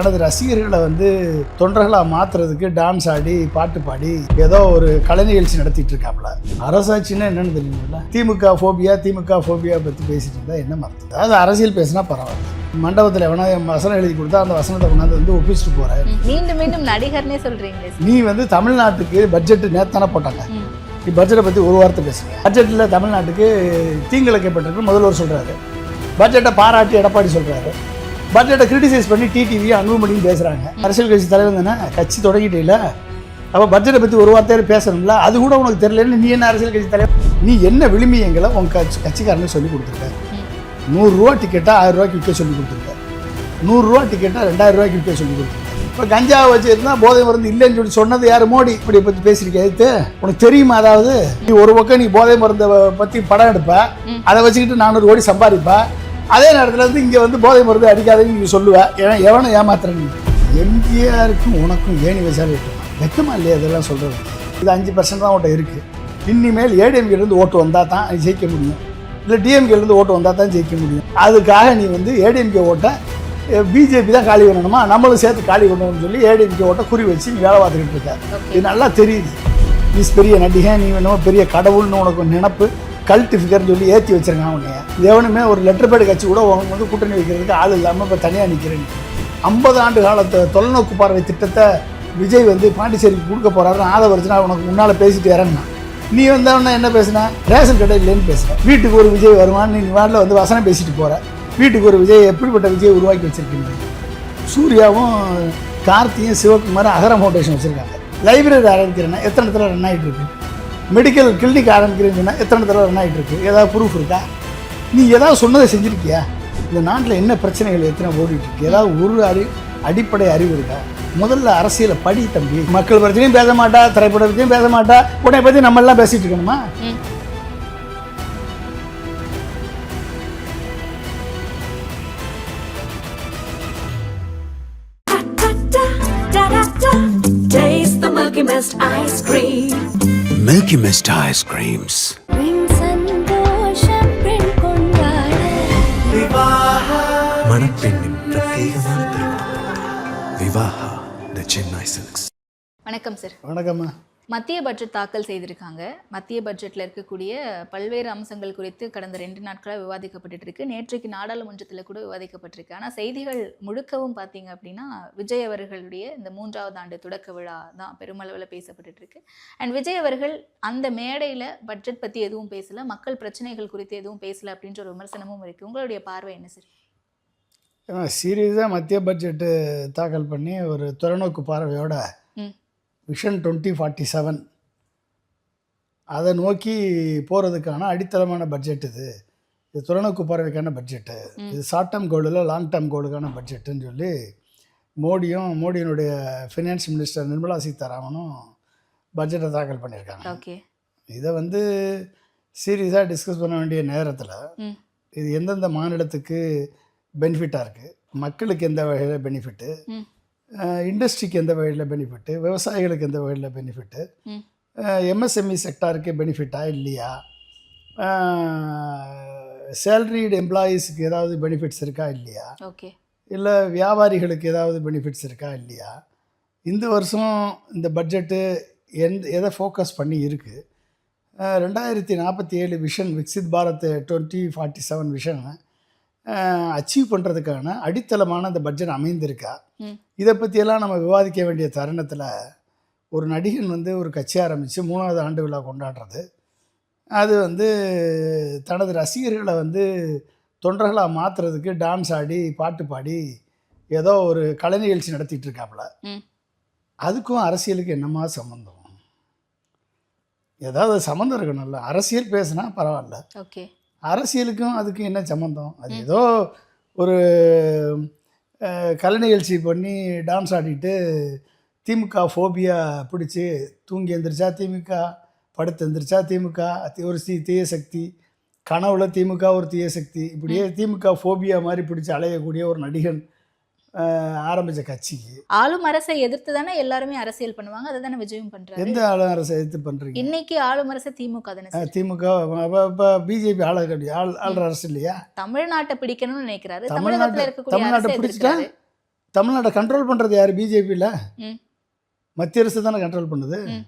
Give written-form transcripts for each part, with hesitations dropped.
தனது ரசிகர்களை வந்து தொண்டர்களாக மாற்றுறதுக்கு டான்ஸ் ஆடி பாட்டு பாடி ஏதோ ஒரு கலை நிகழ்ச்சி நடத்திட்டு இருக்காப்புல. அரசாட்சின்னா என்னன்னு தெரியுமில்ல? திமுக ஃபோபியா பற்றி பேசிட்டு இருந்தால் என்ன மறந்து? அதாவது அரசியல் பேசினா பரவாயில்ல. மண்டபத்தில் எவனா வசனம் எழுதி கொடுத்தா அந்த வசனத்தை கொண்டாந்து வந்து ஒப்பிச்சுட்டு போற. மீண்டும் மீண்டும் நடிகர்னே சொல்றீங்க. நீ வந்து தமிழ்நாட்டுக்கு பட்ஜெட் நேத்தானே போட்டாங்க. நீ பட்ஜெட்டை பற்றி ஒரு வார்த்தை பேசுங்க. பட்ஜெட்டில் தமிழ்நாட்டுக்கு தீங்கிழைக்கப்பட்டிருக்கு முதல்வர் சொல்கிறாரு. பட்ஜெட்டை பாராட்டி எடப்பாடி சொல்கிறாரு. பட்ஜெட்டை கிரிட்டிசைஸ் பண்ணி டிடிவி அன்புமணியும் பேசுகிறாங்க. அரசியல் கட்சி தலைவர் தானே, கட்சி தொடங்கிட்டே இல்லை. அப்போ பட்ஜெட்டை பற்றி ஒரு வார்த்தையாக பேசணும்ல, அது கூட உனக்கு தெரியலன்னு நீ என்ன அரசியல் கட்சி தலைவர்? நீ என்ன விளிம்பியங்களை உங்கள் கட்சிக்காரனு சொல்லி கொடுத்துருக்க? 100 ரூபா டிக்கெட்டை 1000 ரூபாய்க்கு விற்க சொல்லி கொடுத்துருக்க. 100 ரூபா டிக்கெட்டை 2000 ரூபாய்க்கு விற்க சொல்லி கொடுத்துருக்க. இப்போ கஞ்சாவை வச்சுருந்தா போதை மருந்து இல்லைன்னு சொல்லி சொன்னது யார்? மோடி. இப்படி பற்றி பேசியிருக்க எதிர்த்து உனக்கு தெரியுமா? அதாவது நீ ஒரு பக்கம் நீ போதை மருந்தை பற்றி படம் எடுப்ப, அதை வச்சுக்கிட்டு 400 கோடி சம்பாதிப்ப. அதே நேரத்தில் வந்து இங்கே வந்து போதை மருந்து அடிக்காதுன்னு நீங்கள் சொல்லுவேன். ஏன்னா எவனை ஏமாத்துறேன்னு. எம்ஜிஆருக்கும் உனக்கும் ஏணி வச்சாலே வெக்கமா இல்லையா இதெல்லாம் சொல்கிறது? இது 5% தான் ஓட்டம் இருக்குது. இனிமேல் ஏடிஎம்கேலேருந்து ஓட்டு வந்தால் தான் ஜெயிக்க முடியும், இல்லை டிஎம்கேலேருந்து ஓட்டு வந்தால் தான் ஜெயிக்க முடியும். அதுக்காக நீ வந்து ஏடிஎம்கே ஓட்டை பிஜேபி தான் காலி பண்ணணுமா, நம்மளும் சேர்த்து காலி பண்ணணும்னு சொல்லி ஏடிஎம்கே ஓட்டை குறி வச்சு நீ வேலை பார்த்துக்கிட்டு இருக்க. இது நல்லா தெரியுது. நீ பெரிய நடிகை, நீ வேணும் பெரிய கடவுள்னு உனக்கு நினப்பு, கல்ட் ஃபிகர்னு சொல்லி ஏற்றி வச்சிருக்கான் உன்னைய. எவனுமே ஒரு லெட்டர் பேடு கட்சி கூட உனக்கு வந்து கூட்டணி வைக்கிறதுக்கு ஆள் இல்லாமல் இப்போ தனியாக நிற்கிறேன். 50 ஆண்டு காலத்தை தொலைநோக்கு பார்வை திட்டத்தை விஜய் வந்து பாண்டிச்சேரிக்கு கொடுக்க போகிறாருன்னு ஆதரவுனா உனக்கு முன்னால் பேசிட்டு இறங்கினான். நீ வந்தவொடனே என்ன பேசுனா? ரேஷன் கடை இல்லைன்னு பேசுகிறேன். வீட்டுக்கு ஒரு விஜய் வருவான்னு நீ வாட்டில் வந்து வசனம் பேசிட்டு போகிற. வீட்டுக்கு ஒரு விஜய் எப்படிப்பட்ட விஜய் உருவாக்கி வச்சுருக்கீங்க? சூர்யாவும் கார்த்தியும் சிவகுமாரும் அகர ஃபவுண்டேஷன் வச்சுருக்காங்க. லைப்ரரி ஆரம்பிக்கிறேன்னா எத்தனை இடத்துல ரன் ஆகிட்டு இருக்கு? மெடிக்கல் கிளினிக் ஆரம்பிக்கிறேன்னா எத்தனை தடவை ரன் ஆகிட்டு இருக்கு? ஏதாவது ப்ரூஃப் இருக்கா? நீ ஏதாவது சொன்னதை செஞ்சுருக்கியா? இந்த நாட்டில் என்ன பிரச்சனைகள் எத்தனை ஓடிட்டு இருக்கு? ஏதாவது ஒரு அடிப்படை அறிவு இருக்கா? முதல்ல அரசியலை படி தம்பி. மக்கள் பிரச்சனையும் பேச மாட்டா, திரைப்பட பற்றியும் பேச மாட்டா, உன்னை பற்றி நம்ம எல்லாம் பேசிட்டு இருக்கணுமா? Milky Mist ice cream. Milky Mist ice creams. மணப்பெண்ணின் பிரத்யேகமான திருமணம் விவாஹா தி சென்னை சில்க்ஸ். வணக்கம் சார். வணக்கம்மா. மத்திய பட்ஜெட் தாக்கல் செய்திருக்காங்க. மத்திய பட்ஜெட்டில் இருக்கக்கூடிய பல்வேறு அம்சங்கள் குறித்து கடந்த 2 நாட்களாக விவாதிக்கப்பட்டு இருக்கு. நேற்றைக்கு நாடாளுமன்றத்தில் கூட விவாதிக்கப்பட்டிருக்கு. ஆனால் செய்திகள் முழுக்கவும் பார்த்தீங்க அப்படின்னா விஜய் அவர்களுடைய இந்த 3வது ஆண்டு தொடக்க விழா தான் பெருமளவில் பேசப்பட்டு இருக்கு. அண்ட் விஜய் அவர்கள் அந்த மேடையில் பட்ஜெட் பற்றி எதுவும் பேசலை, மக்கள் பிரச்சனைகள் குறித்து எதுவும் பேசலை அப்படின்ற ஒரு விமர்சனமும் இருக்குது. உங்களுடைய பார்வை என்ன சார்? சீரியஸாக மத்திய பட்ஜெட்டு தாக்கல் பண்ணி ஒரு தொலைநோக்கு பார்வையோட விஷன் 2047 அதை நோக்கி போகிறதுக்கான அடித்தளமான பட்ஜெட் இது. இது தொலைநோக்கு பார்வைக்கான பட்ஜெட்டு. இது ஷார்ட் டேர்ம் கோலில் லாங் டேர்ம் கோலுக்கான பட்ஜெட்டுன்னு சொல்லி மோடியினுடைய ஃபினான்ஸ் மினிஸ்டர் நிர்மலா சீதாராமனும் பட்ஜெட்டை தாக்கல் பண்ணியிருக்காங்க. இதை வந்து சீரியஸாக டிஸ்கஸ் பண்ண வேண்டிய நேரத்தில் இது எந்தெந்த மாநிலத்துக்கு பெனிஃபிட்டாக இருக்குது, மக்களுக்கு எந்த வகையில் பெனிஃபிட்டு, இண்டஸ்ட்ரிக்கு எந்த வகையில் பெனிஃபிட்டு, விவசாயிகளுக்கு எந்த வகையில் பெனிஃபிட்டு, எம்எஸ்எம்இ செக்டாருக்கு பெனிஃபிட்டா இல்லையா, சேலரிடு எம்ப்ளாயீஸுக்கு ஏதாவது பெனிஃபிட்ஸ் இருக்கா இல்லையா, இல்லை வியாபாரிகளுக்கு ஏதாவது பெனிஃபிட்ஸ் இருக்கா இல்லையா, இந்த வருஷம் இந்த பட்ஜெட்டு எதை ஃபோக்கஸ் பண்ணி இருக்குது, 2047 விஷன் விக்சித் பாரத் 2047 விஷனை அச்சீவ் பண்ணுறதுக்கான அடித்தளமான அந்த பட்ஜெட் அமைந்திருக்கா, இதை பற்றியெல்லாம் நம்ம விவாதிக்க வேண்டிய தருணத்தில் ஒரு நடிகன் வந்து ஒரு கட்சி ஆரம்பித்து 3வது ஆண்டு விழா கொண்டாடுறது, அது வந்து தனது ரசிகர்களை வந்து தொண்டர்களாக மாற்றுறதுக்கு டான்ஸ் ஆடி பாட்டு பாடி ஏதோ ஒரு கலை நிகழ்ச்சி நடத்திட்டு இருக்காப்புல. அதுக்கும் அரசியலுக்கு என்னமா சம்மந்தம்? ஏதாவது சம்மந்தம் இருக்கணும்ல. அரசியல் பேசுனா பரவாயில்ல, அரசியலுக்கும் அதுக்கு என்ன சம்மந்தம்? அது ஏதோ ஒரு கலை நிகழ்ச்சி பண்ணி டான்ஸ் ஆடிட்டு திமுக ஃபோபியா பிடிச்சி தூங்கி எழுந்திரிச்சா திமுக, படுத்து எழுந்திரிச்சா திமுக ஒரு தீய சக்தி, கனவுல திமுக ஒரு தீய சக்தி, இப்படியே திமுக ஃபோபியா மாதிரி பிடிச்சி அலையக்கூடிய ஒரு நடிகன் ஆரம்பித்த கட்சிக்கு ஆளும் அரசை எதிர்த்து தானே எல்லாருமே அரசியல் பண்ணுவாங்க. அதை தானே விஜயும் பண்றாரு. எந்த ஆளும் அரசை எதிர்த்து பண்றீங்க? இன்னைக்கு ஆளும் அரசு திமுக தானே. திமுக பிஜேபி ஆளுற அரசு இல்லையா? தமிழ்நாட்டை பிடிக்கணும்னு நினைக்கிறாரு. தமிழ்நாட்டை பிடிச்சிட்டா தமிழ்நாட்டை கண்ட்ரோல் பண்ணுறது யார்? பிஜேபியில் ம் மத்திய அரசு தானே கண்ட்ரோல் பண்ணுது. ம்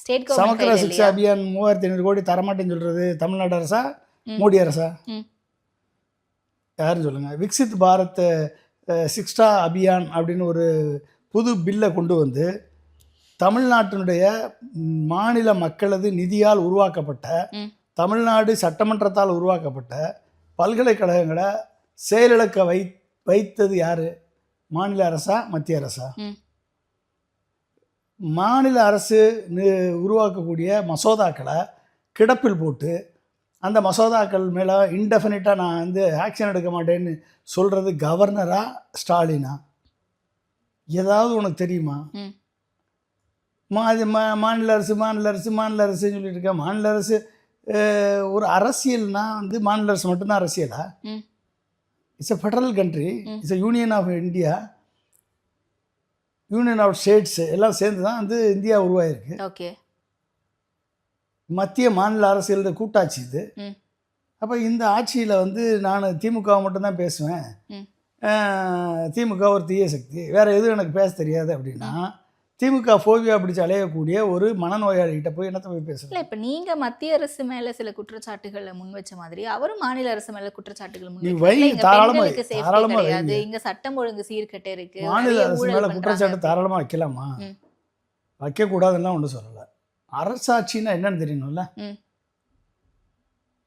ஸ்டேட் சமக்கர கவர்மெண்ட் சிக்ஷா அபியான் 3500 கோடி தரமாட்டேன்னு சொல்கிறது தமிழ்நாடு அரசா மோடி அரசா? ம் யாருன்னு சொல்லுங்கள். விக்சித் பாரத் சிக்ஷா அபியான் அப்படின்னு ஒரு புது பில்லை கொண்டு வந்து தமிழ்நாட்டினுடைய மாநில மக்களது நிதியால் உருவாக்கப்பட்ட, ம் தமிழ்நாடு சட்டமன்றத்தால் உருவாக்கப்பட்ட பல்கலைக்கழகங்களை செயலிழக்க வைத்தது யார்? மாநில அரசா மத்திய அரசா? ம் மாநில அரசு உருவாக்கக்கூடிய மசோதாக்களை கிடப்பில் போட்டு அந்த மசோதாக்கள் மேலே இன்டெஃபினிட்டாக நான் வந்து ஆக்ஷன் எடுக்க மாட்டேன்னு சொல்கிறது கவர்னரா ஸ்டாலினா? ஏதாவது உனக்கு தெரியுமா? ம் மாநில அரசுன்னு சொல்லிட்டு இருக்க. மாநில அரசு ஒரு அரசியல்னா வந்து மாநில அரசு மட்டும்தான் அரசியலா? ம் it's a federal country, it's a union of India, union of states எல்லாம் சேர்ந்து தான் வந்து இந்தியா உருவாயிருக்கு. ஓகே மத்திய மாநில அரசியல் கூட்டாட்சி இது. ம் அப்போ இந்த ஆட்சியில் வந்து நான் திமுக மட்டும்தான் பேசுவேன், ம் திமுக ஒரு தீய சக்தி, வேறு எதுவும் எனக்கு பேச தெரியாது அப்படின்னா திமுக ஃபோபியா பிடிச்சி அலையக்கூடிய ஒரு மனநோயாளிகிட்ட போய் என்னத்தை போய் பேசல? இல்ல இப்ப நீங்க மத்திய அரசு மேல சில குற்றச்சாட்டுகளை முன் வச்ச மாதிரி அவரும் மாநில அரசு மேல குற்றச்சாட்டுகள் முன் நீ வைக்கிறார். வை, இங்க தாராளமா பெண்களுக்கு safety தாராளமா கிடையாது, வைங்க. இங்க சட்டம் ஒழுங்கு சீர்கெட்டு இருக்கு, மாநில நிறைய அரசு ஊழல் மேலே பண்றாங்க. குற்றச்சாட்டு தாராளமாக வைக்கலாமா? ம். வைக்கக்கூடாதுன்னா ஒன்றும் சொல்லலை. அரசாட்சின்னா என்னன்னு தெரியணும்ல? ம்.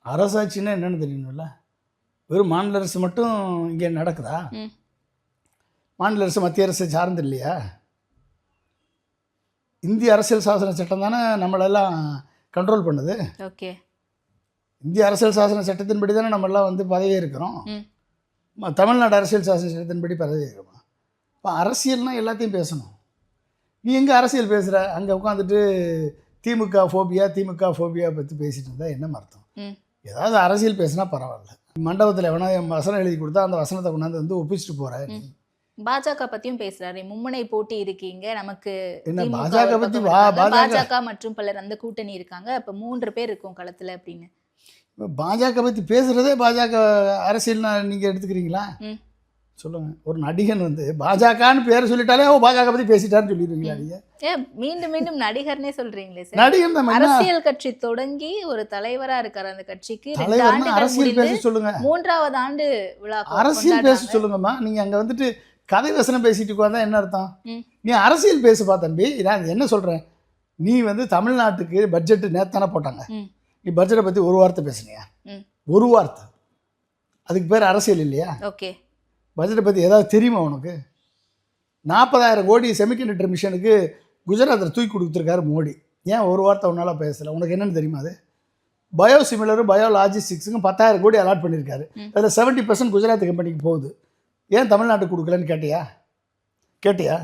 அரசாட்சின்னா என்னன்னு தெரியணும்ல? வெறும் மாநில அரசு மட்டும் இங்கே நடக்குதா? ம். மாநில அரசு மத்திய அரசு சார்ந்து இல்லையா? இந்திய அரசியல் சாசன சட்டம் தானே நம்மளெல்லாம் கண்ட்ரோல் பண்ணுது. ஓகே இந்திய அரசியல் சாசன சட்டத்தின்படி தானே நம்மளாம் வந்து பதவி இருக்கிறோம். ம். தமிழ்நாடு அரசியல் சாசன சட்டத்தின்படி பதவி இருக்கிறோம். இப்போ அரசியல்னால் எல்லாத்தையும் பேசணும். நீ எங்கே அரசியல் பேசுகிற? அங்கே உட்காந்துட்டு திமுக ஃபோபியா பற்றி பேசிகிட்டு இருந்தால் என்ன அர்த்தம்? ம். ஏதாவது அரசியல் பேசுனா பரவாயில்ல. மண்டபத்தில் எவனா வசனம் எழுதி கொடுத்தா அந்த வசனத்தை கொண்டாந்து வந்து ஒப்பிச்சுட்டு போகிறேன். பாஜக பத்தியும் பேசுறாரு, மும்முனை போட்டி இருக்கீங்க நமக்கு, என்ன திமுக பாஜக ஒரு பற்றி பக்கம் இருக்காங்க, பாஜக மற்றும் பலர் அந்த கூட்டணி இருக்காங்க, அப்ப 3 பேர் இருக்கும் களத்துல அப்படின்னு. பாஜக பற்றி பேசுகிறதே பாஜக அரசியல்னா நீங்கள் எடுத்துக்கிறீங்களா? ம். சொல்லுங்கள். ஒரு நடிகன் வந்து பாஜகன்னு பேர் சொல்லிட்டாலே பாஜக பற்றி பேசிட்டாருன்னு சொல்லிடுவீங்களா நீங்கள்? மீண்டும் மீண்டும் நடிகர்னே சொல்றீங்களே சார். நடிகன் தான். அரசியல் கட்சி தொடங்கி ஒரு தலைவரா இருக்காரு அந்த கட்சிக்கு. 2 தலைவர்னா ஆண்டுகள் அரசியல் பேச முடிந்து சொல்லுங்க. 3வது ஆண்டு விழா அரசியல் பேச சொல்லுங்கம்மா. நீங்கள் அங்கே வந்துட்டு கதை வசனம் பேசிட்டு உட்காந்தா என்ன அர்த்தம்? ம். நீ அரசியல் பேசுப்பா தம்பி. நான் என்ன சொல்கிறேன், நீ வந்து தமிழ்நாட்டுக்கு பட்ஜெட்டு நேத்தானே போட்டாங்க. ம். நீ பட்ஜெட்டை பற்றி ஒரு வார்த்தை பேசுனியா? ம். ஒரு வார்த்தை. அதுக்கு பேர் அரசியல் இல்லையா? ஓகே பட்ஜெட்டை பற்றி ஏதாவது தெரியுமா உனக்கு? 40,000 கோடி செமிகண்டக்டர் மிஷனுக்கு குஜராத்தில் தூக்கி கொடுத்துருக்காரு மோடி. ஏன் ஒரு வார்த்தை ஒன்றால் பேசலை? உனக்கு என்னென்னு தெரியுமா? அது பயோசிமிலரும் பயோலாஜிஸ்டிக்ஸுக்கும் 10,000 கோடி அலாட் பண்ணியிருக்காரு. அதில் 70% குஜராத் கம்பெனிக்கு போகுது. ஏன் தமிழ்நாட்டுக்கு கொடுக்கலன்னு கேட்டியா?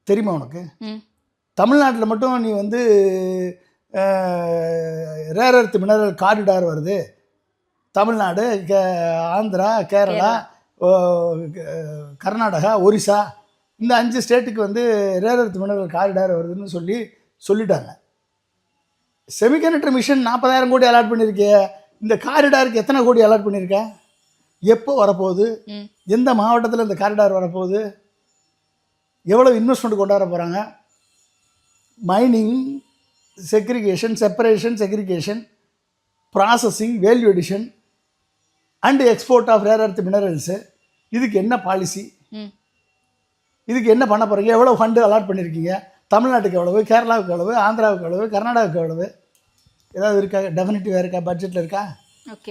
தெரியுமா உனக்கு? ம். தமிழ்நாட்டில் மட்டும் நீ வந்து ரேர் எர்த் மினரல் காரிடார் வருது. தமிழ்நாடு, ஆந்திரா, கேரளா, கர்நாடகா, ஒரிசா இந்த 5 ஸ்டேட்டுக்கு வந்து ரேர் எர்த் மினரல் காரிடார் வருதுன்னு சொல்லிட்டாங்க. செமிகண்டக்டர் மிஷன் 40,000 கோடி அலாட் பண்ணியிருக்கே, இந்த காரிடாருக்கு எத்தனை கோடி அலாட் பண்ணியிருக்க? எப்போ வரப்போகுது? எந்த மாவட்டத்தில் இந்த காரிடார் வரப்போகுது? எவ்வளோ இன்வெஸ்ட்மெண்ட் கொண்டாட போகிறாங்க? Mining, segregation, processing, value addition and export of rare earth minerals. இதுக்கு என்ன பாலிசி? இதுக்கு என்ன பண்ண போகிறீங்க? எவ்வளோ ஃபண்டு அலாட் பண்ணியிருக்கீங்க? தமிழ்நாட்டுக்கு எவ்வளவு, கேரளாவுக்கு எவ்வளவு, ஆந்திராவுக்கு எவ்வளவு, கர்நாடகாவுக்கு எவ்வளவு? ஏதாவது இருக்கா? டெஃபினிட்டிவாக இருக்கா? பட்ஜெட்டில் இருக்கா?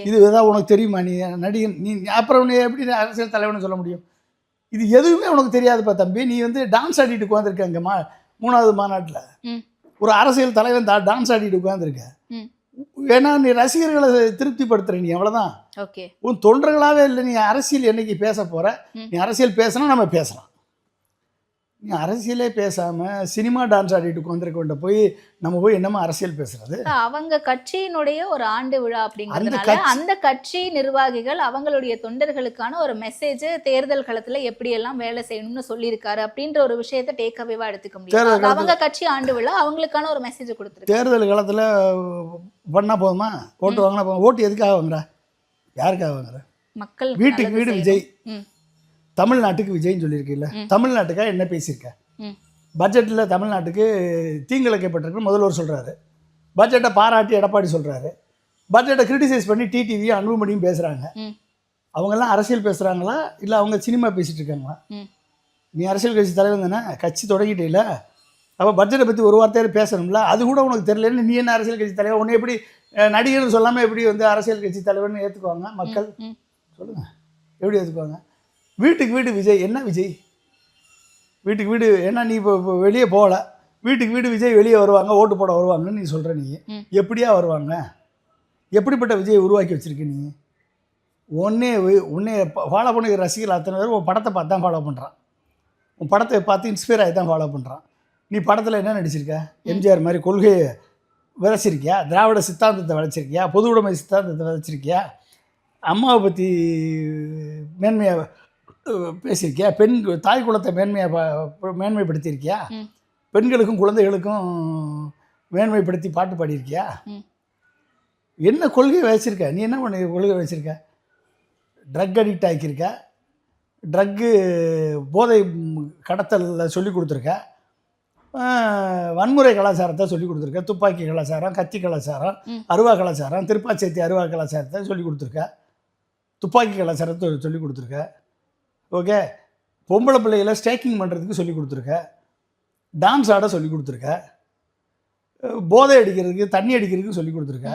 இது ஏதாவது உனக்கு தெரியுமா? நீ நடிகன், நீ அப்புறம் நீ எப்படி அரசியல் தலைவர்னு சொல்ல முடியும்? இது எதுவுமே உனக்கு தெரியாதுப்பா தம்பி. நீ வந்து டான்ஸ் ஆடிட்டு உட்காந்துருக்க. அங்கே 3வது மாநாட்டில் ஒரு அரசியல் தலைவன் டான்ஸ் ஆடிட்டு உட்காந்துருக்க. ஏன்னா நீ ரசிகர்களை திருப்திப்படுத்துற, நீ அவ்வளோதான். உன் தொண்டர்களாகவே இல்லை. நீ அரசியல் என்னைக்கு பேச போகிற? நீ அரசியல் பேசினா நம்ம பேசலாம். நீ அரசியலே பேசாமல் சினிமா டான்ஸ் ஆடிட்டு உட்காந்துருக்க போய் நம்ம போய் என்னமா அரசியல் பேசுறது? அவங்க கட்சியினுடைய ஒரு ஆண்டு விழா அப்படிங்கிறதுனால அந்த கட்சி நிர்வாகிகள் அவங்களுடைய தொண்டர்களுக்கான ஒரு மெசேஜ் தேர்தல் களத்துல எப்படி எல்லாம் வேலை செய்யணும்னு சொல்லியிருக்காரு அப்படின்ற ஒரு விஷயத்தை டேக் அவேவா எடுத்துக்க முடியும். அவங்க கட்சி ஆண்டு விழா அவங்களுக்கான ஒரு மெசேஜ் கொடுத்துருக்கு. தேர்தல் காலத்தில் பண்ணால் போதுமா? ஓட்டு வாங்கினா போதும். ஓட்டு எதுக்காக வாங்குற? யாருக்காக வாங்குற? மக்கள் வீட்டுக்கு வீடு விஜய், தமிழ்நாட்டுக்கு விஜய்னு சொல்லியிருக்கீல்ல, தமிழ்நாட்டுக்காக என்ன பேசியிருக்க? ம் பட்ஜெட்டில் தமிழ்நாட்டுக்கு தீங்கிழைக்கப்பட்டிருக்கு முதல்வர் சொல்கிறாரு, பட்ஜெட்டை பாராட்டி எடப்பாடி சொல்கிறாரு, பட்ஜெட்டை கிரிட்டிசைஸ் பண்ணி டிடிவியும் அன்புமணியும் பேசுகிறாங்க. ம் அவங்கெல்லாம் அரசியல் பேசுகிறாங்களா இல்லை அவங்க சினிமா பேசிகிட்டு இருக்காங்களா? ம் நீ அரசியல் கட்சி தலைவர் தானே, கட்சி தொடங்கிட்டே அப்போ பட்ஜெட்டை பற்றி ஒரு வார்த்தையாக பேசணும்ல, அது கூட உனக்கு தெரியலன்னு நீ என்ன அரசியல் கட்சி தலைவர்? உன்னை எப்படி நடிகர்னு சொல்லாமல் எப்படி வந்து அரசியல் கட்சி தலைவர்னு ஏற்றுக்குவாங்க மக்கள்? சொல்லுங்கள், எப்படி ஏற்றுக்குவாங்க? வீட்டுக்கு வீடு விஜய், என்ன விஜய் வீட்டுக்கு வீடு? ஏன்னா நீ இப்போ வெளியே போகல, வீட்டுக்கு வீடு விஜய் வெளியே வருவாங்க, ஓட்டு போட வருவாங்கன்னு நீ சொல்கிற. நீ எப்படியா வருவாங்க? எப்படிப்பட்ட விஜயை உருவாக்கி வச்சுருக்க நீ? உன்னே ஃபாலோ பண்ணுற ரசிகர்கள் அத்தனை பேர் உன் படத்தை பார்த்து தான் ஃபாலோ பண்ணுறான், உன் படத்தை பார்த்து இன்ஸ்பயர் ஆகி தான் ஃபாலோ பண்ணுறான். நீ படத்தில் என்ன நடிச்சிருக்க? எம்ஜிஆர் மாதிரி கொள்கையை விதைச்சிருக்கியா? திராவிட சித்தாந்தத்தை விதைச்சிருக்கியா? பொது உடைமை சித்தாந்தத்தை விதைச்சிருக்கியா? அம்மாவை பற்றி மேன்மையாக பேசியிருக்கியா? தாய் குலத்தை மேன்மைப்படுத்தியிருக்கியா? பெண்களுக்கும் குழந்தைகளுக்கும் மேன்மைப்படுத்தி பாட்டு பாடியிருக்கியா? என்ன கொள்கையை வச்சிருக்க? நீ என்ன பண்ண கொள்கை வச்சுருக்க? ட்ரக் அடிக்ட் ஆக்கியிருக்க, ட்ரக்கு போதை கடத்தலில் சொல்லி கொடுத்துருக்க, வன்முறை கலாச்சாரத்தை சொல்லி கொடுத்துருக்க, துப்பாக்கி கலாச்சாரம், கத்தி கலாச்சாரம், அருவா கலாச்சாரம், திருப்பாச்சேத்தி அருவா கலாச்சாரத்தை சொல்லி கொடுத்துருக்க, துப்பாக்கி கலாச்சாரத்தை சொல்லி கொடுத்துருக்க. ஓகே, பொம்பளை பிள்ளைகளை ஸ்டேக்கிங் பண்ணுறதுக்கு சொல்லி கொடுத்துருக்க, டான்ஸ் ஆட சொல்லி கொடுத்துருக்க, போதை அடிக்கிறதுக்கு தண்ணி அடிக்கிறதுக்கு சொல்லி கொடுத்துருக்க,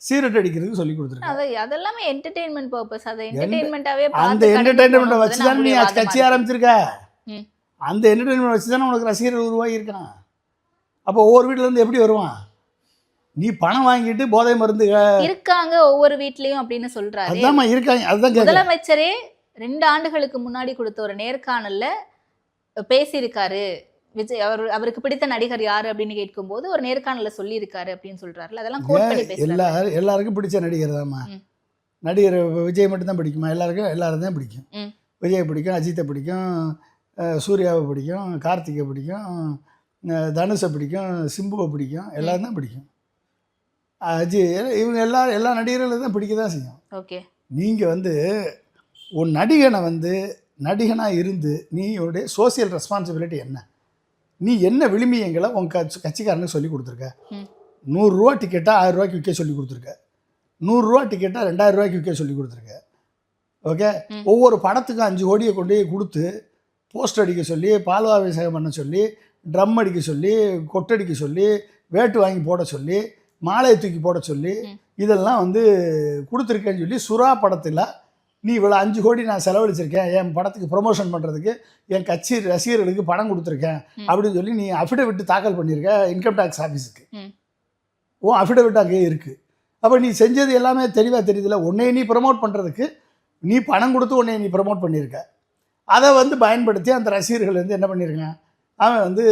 சீரட் அடிக்கிறதுக்கு சொல்லி கொடுத்துருக்க. அதெல்லாமே என்டர்டெயின்மெண்ட் பர்பஸ். அதை என்டர்டெயின்மெண்டாவே அந்த என்டர்டெயின்மெண்ட்டை வச்சு தான் நீ கட்சி ஆரம்பிச்சிருக்க. அந்த என்டர்டெயின்மெண்ட் வச்சு தானே உனக்கு ரசிகர்கள் உருவாகியிருக்கான். அப்போ ஒவ்வொரு வீட்டிலேருந்து எப்படி வருவான்? நீ பணம் வாங்கிட்டு போதை மருந்து இருக்காங்க ஒவ்வொரு வீட்லேயும் அப்படின்னு சொல்கிறாரு. அதாம்மா இருக்காங்க. அதுதான் முதலமைச்சரே 2 ஆண்டுகளுக்கு முன்னாடி கொடுத்த ஒரு நேர்காணல்ல பேசியிருக்காரு. விஜய் அவருக்கு பிடித்த நடிகர் யாரு அப்படின்னு கேட்கும்போது ஒரு நேர்காணல சொல்லியிருக்காரு அப்படின்னு சொல்றாருல. அதெல்லாம் கோட் பண்ணி பேசுறாரு. எல்லாருக்கும் பிடிச்ச நடிகர் தான்மா. நடிகர் விஜய் மட்டும்தான் பிடிக்குமா? எல்லாரும் தான் பிடிக்கும். விஜய் பிடிக்கும், அஜித்தை பிடிக்கும், சூர்யாவை பிடிக்கும், கார்த்திகை பிடிக்கும், தனுஷை பிடிக்கும், சிம்புவை பிடிக்கும், எல்லாரும் தான் பிடிக்கும். இவங்க எல்லா நடிகர்களும் தான் பிடிக்க தான் செய்யும். ஓகே, நீங்கள் வந்து ஒரு நடிகனை வந்து நடிகனாக இருந்து நீயோடைய சோசியல் ரெஸ்பான்சிபிலிட்டி என்ன? நீ என்ன விளிம்பியங்களை உன் கட்சிக்காரனுக்கு சொல்லி கொடுத்துருக்க? 100 ரூபா டிக்கெட்டாக 1000 ரூபாய்க்கு விற்க சொல்லி கொடுத்துருக்க, 100 ரூபா டிக்கெட்டாக 2000 ரூபாய்க்கு விற்க சொல்லி கொடுத்துருக்க. ஓகே, ஒவ்வொரு படத்துக்கும் 5 கோடியை கொண்டு போய் கொடுத்து போஸ்டர் அடிக்க சொல்லி, பால்வாபிஷேகம் பண்ண சொல்லி, ட்ரம் அடிக்க சொல்லி, கொட்டடிக்க சொல்லி, வேட்டு வாங்கி போட சொல்லி, மாலையை தூக்கி போட சொல்லி, இதெல்லாம் வந்து கொடுத்துருக்கேன்னு சொல்லி சுறா படத்தில் நீ இவ்வளோ 5 கோடி நான் செலவழிச்சிருக்கேன் என் படத்துக்கு ப்ரொமோஷன் பண்ணுறதுக்கு, என் கட்சி ரசிகர்களுக்கு பணம் கொடுத்துருக்கேன் அப்படின்னு சொல்லி நீ அஃபிடவிட் தாக்கல் பண்ணியிருக்க இன்கம் டேக்ஸ் ஆஃபீஸுக்கு. அஃபிடவிட் அங்கேயே இருக்குது. அப்போ நீ செஞ்சது எல்லாமே தெளிவாக தெரியுதுல. உன்னையை நீ ப்ரமோட் பண்ணுறதுக்கு நீ பணம் கொடுத்து உன்னையை நீ ப்ரமோட் பண்ணியிருக்க. அதை வந்து பயன்படுத்தி அந்த ரசிகர்கள் வந்து என்ன பண்ணியிருக்கான்? அவன் வந்து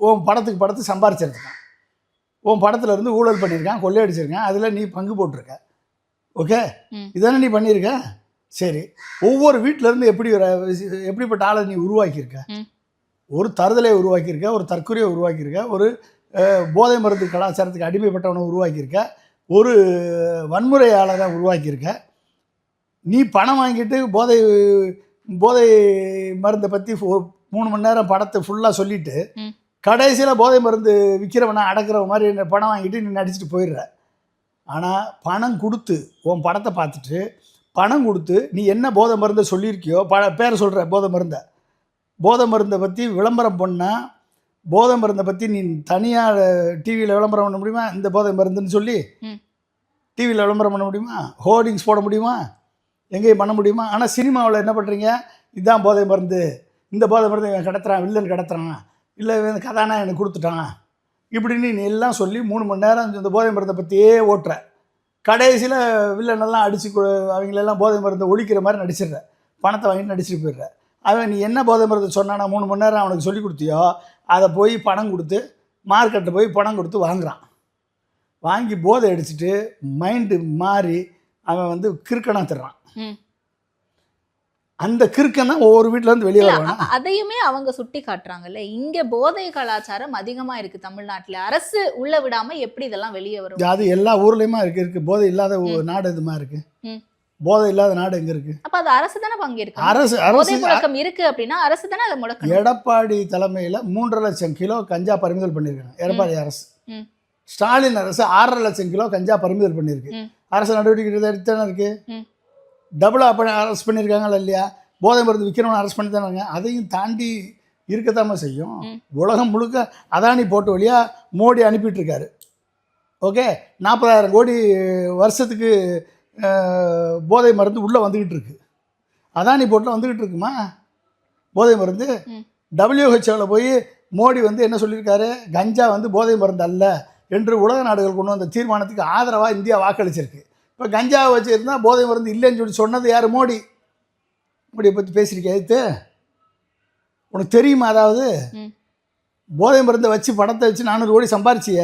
உன் படத்துக்கு சம்பாரிச்சிருக்கான், உன் படத்தில் இருந்து ஊழல் பண்ணியிருக்கான், கொள்ளையடிச்சிருக்கான், அதில் நீ பங்கு போட்டிருக்க. ஓகே, இதானே நீ பண்ணியிருக்க. சரி, ஒவ்வொரு வீட்டிலேருந்து எப்படிப்பட்ட ஆளை நீ உருவாக்கியிருக்க? ஒரு தருதலை உருவாக்கியிருக்க, ஒரு தற்கொலையை உருவாக்கியிருக்க, ஒரு போதை மருந்து கலாச்சாரத்துக்கு அடிமைப்பட்டவனை உருவாக்கியிருக்க, ஒரு வன்முறையாளரை உருவாக்கியிருக்க. நீ பணம் வாங்கிட்டு போதை மருந்தை பற்றி 3 மணி நேரம் படத்தை ஃபுல்லாக சொல்லிவிட்டு கடைசியில் போதை மருந்து விற்கிறவனை அடக்கிற மாதிரி பணம் வாங்கிட்டு நீ நடிச்சுட்டு போயிடுற. ஆனால் பணம் கொடுத்து உன் படத்தை பார்த்துட்டு பணம் கொடுத்து நீ என்ன போதை மருந்தை சொல்லியிருக்கியோ, பேரை சொல்கிற போதை மருந்தை பற்றி விளம்பரம் பண்ணால், போதை மருந்தை பற்றி நீ தனியாக டிவியில் விளம்பரம் பண்ண முடியுமா? இந்த போதை மருந்துன்னு சொல்லி டிவியில் விளம்பரம் பண்ண முடியுமா? ஹோர்டிங்ஸ் போட முடியுமா? எங்கேயும் பண்ண முடியுமா? ஆனால் சினிமாவில் என்ன பண்ணுறீங்க? இதுதான் போதை மருந்து, இந்த போதை மருந்து இவன் கடத்துறான், வில்லன் கடத்துறான், இல்லை இவன் கதானா எனக்கு கொடுத்துட்டான், இப்படின்னு நீ எல்லாம் சொல்லி 3 மணி நேரம் இந்த போதை மருந்தை பற்றியே ஓட்டுற. கடைசியில் வில்லனெல்லாம் அடித்து அவங்களெல்லாம் போதை மருந்தை ஒழிக்கிற மாதிரி நடிச்சிடுற, பணத்தை வாங்கிட்டு நடிச்சுட்டு போயிடுற. அவன் நீ என்ன போதை மருந்து சொன்னானா 3 மணி நேரம் அவனுக்கு சொல்லி கொடுத்தியோ அதை போய் பணம் கொடுத்து மார்க்கெட்டில் போய் பணம் கொடுத்து வாங்குறான். வாங்கி போதை அடிச்சுட்டு மைண்டு மாறி அவன் வந்து கிறுக்கனாக தர்றான். அந்த கிறுக்கன் தான் ஒவ்வொரு வீட்டிலேருந்து வெளியே வருவாங்க. அதையுமே அவங்க சுட்டி காட்டுறாங்கல்ல. இங்கே போதை கலாச்சாரம் அதிகமாக இருக்குது தமிழ்நாட்டில். அரசு உள்ள விடாமல் எப்படி இதெல்லாம் வெளியே வரும்? அது எல்லா ஊர்லேயுமா இருக்குது. போதை இல்லாத நாடு இதுமா இருக்குது. போதை இல்லாத நாடு எங்கே இருக்குது? அப்ப அது அரசு தானே பங்கேற்கும். அரசு போதை புழக்கம் இருக்கு அப்படின்னா அரசு தானே அதை முடக்கணும். எடப்பாடி தலைமையில் 3.5 லட்சம் கிலோ கஞ்சா பறிமுதல் பண்ணியிருக்காங்க எடப்பாடி அரசு. ம். ஸ்டாலின் அரசு 6.5 லட்சம் கிலோ கஞ்சா பறிமுதல் பண்ணியிருக்கு. அரசு நடவடிக்கை எடுத்தானே இருக்கு. டபுளாக அரெஸ்ட் பண்ணியிருக்காங்களா இல்லையா? போதை மருந்து விற்கிறவனை அரெஸ்ட் பண்ணி தானே. அதையும் தாண்டி இருக்கத்தாம செய்யும். உலகம் முழுக்க அதானி போட்டு வழியாக மோடி அனுப்பிட்டு இருக்காரு. ஓகே, 40,000 கோடி வருஷத்துக்கு போதை மருந்து உள்ளே வந்துக்கிட்டு இருக்கு. அதானி போட்டில் வந்துக்கிட்டு இருக்குமா போதை மருந்து? WHO போய் மோடி வந்து என்ன சொல்லியிருக்காரு? கஞ்சா வந்து போதை மருந்து அல்ல என்று உலக நாடுகள் கொண்டு வந்த தீர்மானத்துக்கு ஆதரவாக இந்தியா வாக்களிச்சிருக்கு. இப்போ கஞ்சாவை வச்சுருந்தா போதை மருந்து இல்லைன்னு சொல்லி சொன்னது யார்? மோடி. மோடியை பற்றி பேசியிருக்கேன். எதுத்து உனக்கு தெரியுமா? அதாவது போதை மருந்தை வச்சு படத்தை வச்சு 400 கோடி சம்பாரிச்சிய